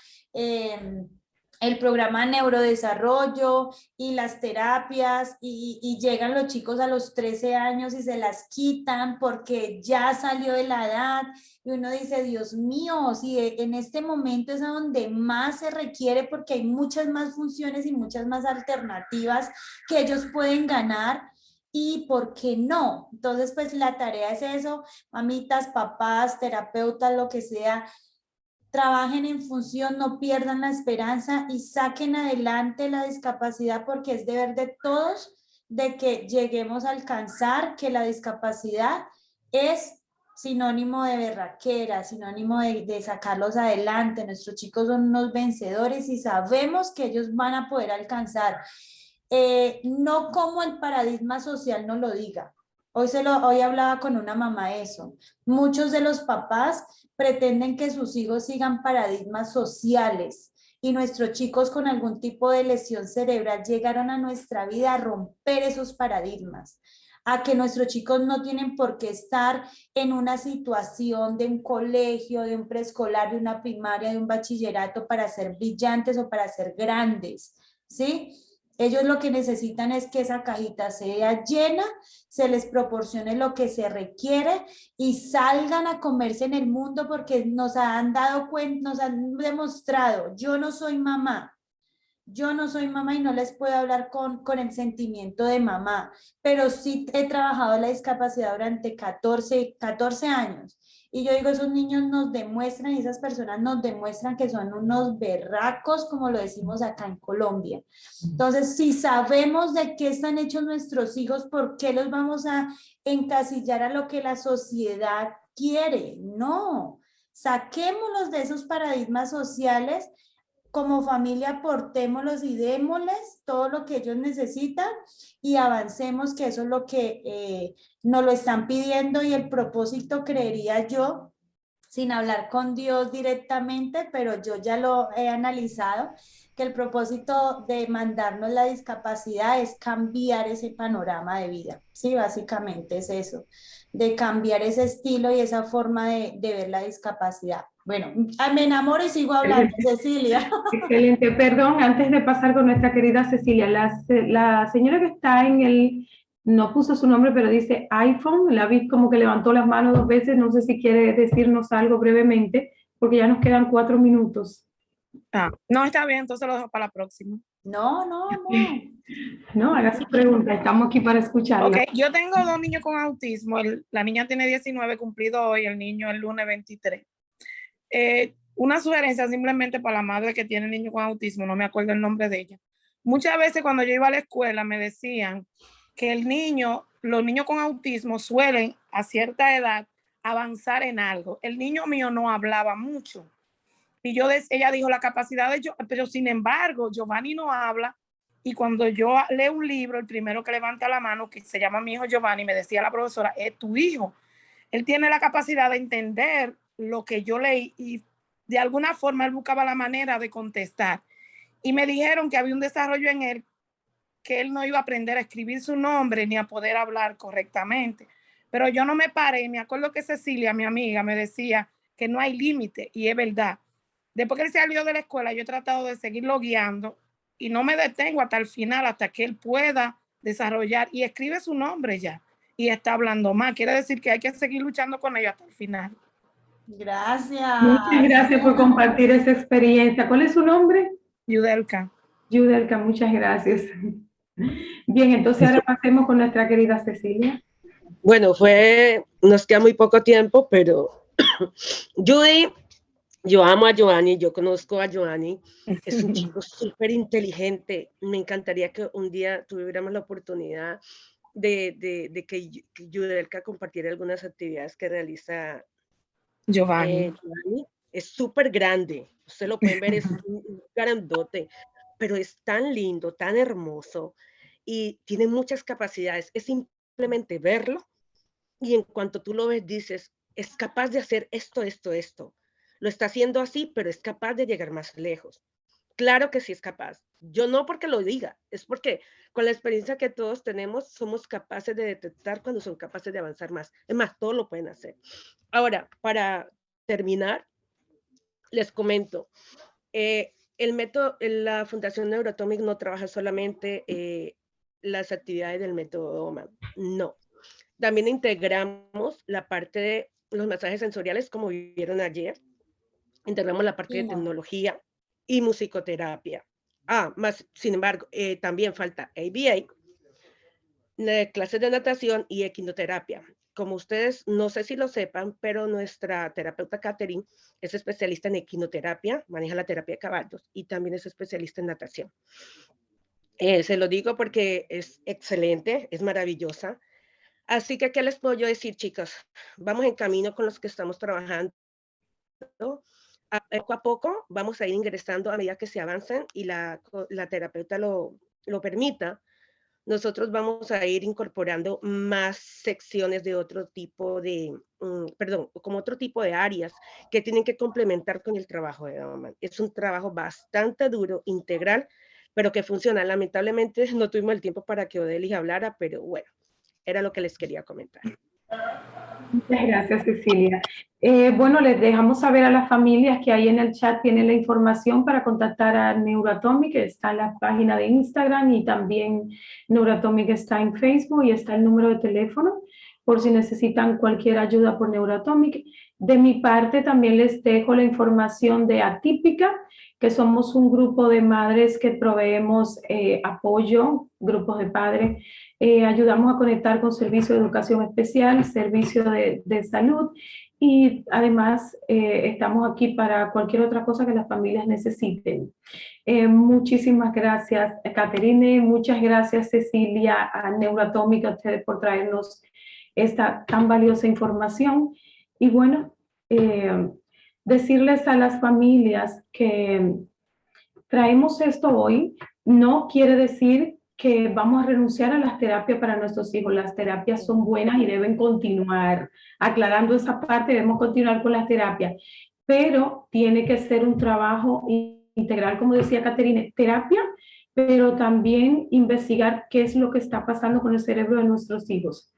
el programa de neurodesarrollo y las terapias, y llegan los chicos a los 13 años y se las quitan porque ya salió de la edad, y uno dice, Dios mío, si en este momento es a donde más se requiere, porque hay muchas más funciones y muchas más alternativas que ellos pueden ganar. ¿Y por qué no? Entonces, pues la tarea es eso, mamitas, papás, terapeutas, lo que sea, trabajen en función, no pierdan la esperanza y saquen adelante la discapacidad, porque es deber de todos de que lleguemos a alcanzar que la discapacidad es sinónimo de berraquera, sinónimo de sacarlos adelante. Nuestros chicos son unos vencedores y sabemos que ellos van a poder alcanzar. No como el paradigma social nos lo diga. Hoy hablaba con una mamá de eso. Muchos de los papás pretenden que sus hijos sigan paradigmas sociales, y nuestros chicos con algún tipo de lesión cerebral llegaron a nuestra vida a romper esos paradigmas, a que nuestros chicos no tienen por qué estar en una situación de un colegio, de un preescolar, de una primaria, de un bachillerato para ser brillantes o para ser grandes, ¿sí? Ellos lo que necesitan es que esa cajita sea llena, se les proporcione lo que se requiere y salgan a comerse en el mundo, porque nos han dado cuenta, nos han demostrado, yo no soy mamá y no les puedo hablar con el sentimiento de mamá, pero sí he trabajado la discapacidad durante 14 años. Y yo digo, esos niños nos demuestran, y esas personas nos demuestran que son unos berracos, como lo decimos acá en Colombia. Entonces, si sabemos de qué están hechos nuestros hijos, ¿por qué los vamos a encasillar a lo que la sociedad quiere? No. saquémoslos de esos paradigmas sociales, como familia aportémoslos y démosles todo lo que ellos necesitan y avancemos, que eso es lo que nos lo están pidiendo y el propósito, creería yo, sin hablar con Dios directamente, pero yo ya lo he analizado, que el propósito de mandarnos la discapacidad es cambiar ese panorama de vida. Sí, básicamente es eso, de cambiar ese estilo y esa forma de ver la discapacidad. Bueno, me enamoro y sigo hablando, Cecilia. Excelente. Perdón, antes de pasar con nuestra querida Cecilia, la señora que está en el, no puso su nombre, pero dice iPhone, la vi como que levantó las manos 2 veces, no sé si quiere decirnos algo brevemente, porque ya nos quedan 4 minutos. No, está bien, entonces lo dejo para la próxima. No. No, haga su pregunta, estamos aquí para escucharla. Ok, yo tengo 2 niños con autismo, la niña tiene 19 cumplido hoy, el niño el lunes 23. Una sugerencia simplemente para la madre que tiene niño con autismo, no me acuerdo el nombre de ella. Muchas veces cuando yo iba a la escuela me decían que los niños con autismo suelen a cierta edad avanzar en algo. El niño mío no hablaba mucho. Y ella dijo la capacidad de yo, pero sin embargo, Giovanni no habla. Y cuando yo leo un libro, el primero que levanta la mano, que se llama mi hijo Giovanni, me decía la profesora, es tu hijo. Él tiene la capacidad de entender lo que yo leí y de alguna forma él buscaba la manera de contestar. Y me dijeron que había un desarrollo en él, que él no iba a aprender a escribir su nombre ni a poder hablar correctamente. Pero yo no me paré. Me acuerdo que Cecilia, mi amiga, me decía que no hay límite, y es verdad. Después que él salió de la escuela, yo he tratado de seguirlo guiando y no me detengo hasta el final, hasta que él pueda desarrollar y escribe su nombre ya y está hablando más. Quiere decir que hay que seguir luchando con ello hasta el final. Gracias. Muchas gracias por compartir esa experiencia. ¿Cuál es su nombre? Yudelka. Yudelka, muchas gracias. Bien, entonces ahora pasemos con nuestra querida Cecilia. Bueno, nos queda muy poco tiempo, pero Judy, yo amo a Giovanni, yo conozco a Giovanni, es un chico súper inteligente. Me encantaría que un día tuviéramos la oportunidad de que Yudelka compartiera algunas actividades que realiza Giovanni. Giovanni. Es súper grande, ustedes lo pueden ver, es un grandote, pero es tan lindo, tan hermoso y tiene muchas capacidades. Es simplemente verlo y en cuanto tú lo ves dices, es capaz de hacer esto. Lo está haciendo así, pero es capaz de llegar más lejos. Claro que sí es capaz. Yo no porque lo diga, es porque con la experiencia que todos tenemos somos capaces de detectar cuando son capaces de avanzar más. Es más, todos lo pueden hacer. Ahora, para terminar, les comento, el método, la Fundación Neuroatomic no trabaja solamente las actividades del método DOMA, no. También integramos la parte de los masajes sensoriales, como vieron ayer. Integramos la parte de tecnología y musicoterapia. Sin embargo, también falta ABA, clases de natación y equinoterapia. Como ustedes, no sé si lo sepan, pero nuestra terapeuta Catherine es especialista en equinoterapia, maneja la terapia de caballos y también es especialista en natación. Se lo digo porque es excelente, es maravillosa. Así que, ¿qué les puedo yo decir, chicos? Vamos en camino con los que estamos trabajando. Poco a poco vamos a ir ingresando a medida que se avancen y la terapeuta lo permita. Nosotros vamos a ir incorporando más secciones de otro tipo de, como otro tipo de áreas que tienen que complementar con el trabajo de Doman. Es un trabajo bastante duro, integral, pero que funciona. Lamentablemente no tuvimos el tiempo para que Odelis hablara, pero bueno, era lo que les quería comentar. Muchas gracias, Cecilia. Bueno, les dejamos saber a las familias que ahí en el chat tienen la información para contactar a Neuroatomic, que está en la página de Instagram y también Neuroatomic está en Facebook y está el número de teléfono por si necesitan cualquier ayuda por Neuroatomic. De mi parte también les dejo la información de Atípica, que somos un grupo de madres que proveemos apoyo, grupos de padres. Ayudamos a conectar con servicio de educación especial, servicio de salud y además estamos aquí para cualquier otra cosa que las familias necesiten. Muchísimas gracias, Caterine, muchas gracias, Cecilia, a Neuroatomic, a ustedes por traernos esta tan valiosa información. Y bueno, decirles a las familias que traemos esto hoy, no quiere decir que vamos a renunciar a las terapias para nuestros hijos. Las terapias son buenas y deben continuar. Aclarando esa parte, debemos continuar con las terapias, pero tiene que ser un trabajo integral, como decía Caterine, terapia, pero también investigar qué es lo que está pasando con el cerebro de nuestros hijos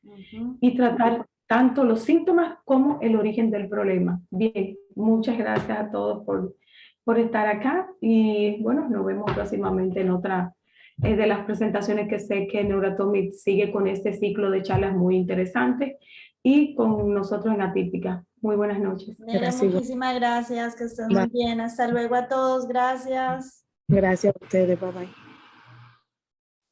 y tratar tanto los síntomas como el origen del problema. Bien, muchas gracias a todos por estar acá y bueno, nos vemos próximamente en otra de las presentaciones que sé que Neuroatomic sigue con este ciclo de charlas muy interesantes y con nosotros en Atípica. Muy buenas noches. Nere, muchísimas gracias, que estén muy bien. Hasta luego a todos, gracias. Gracias a ustedes, bye bye.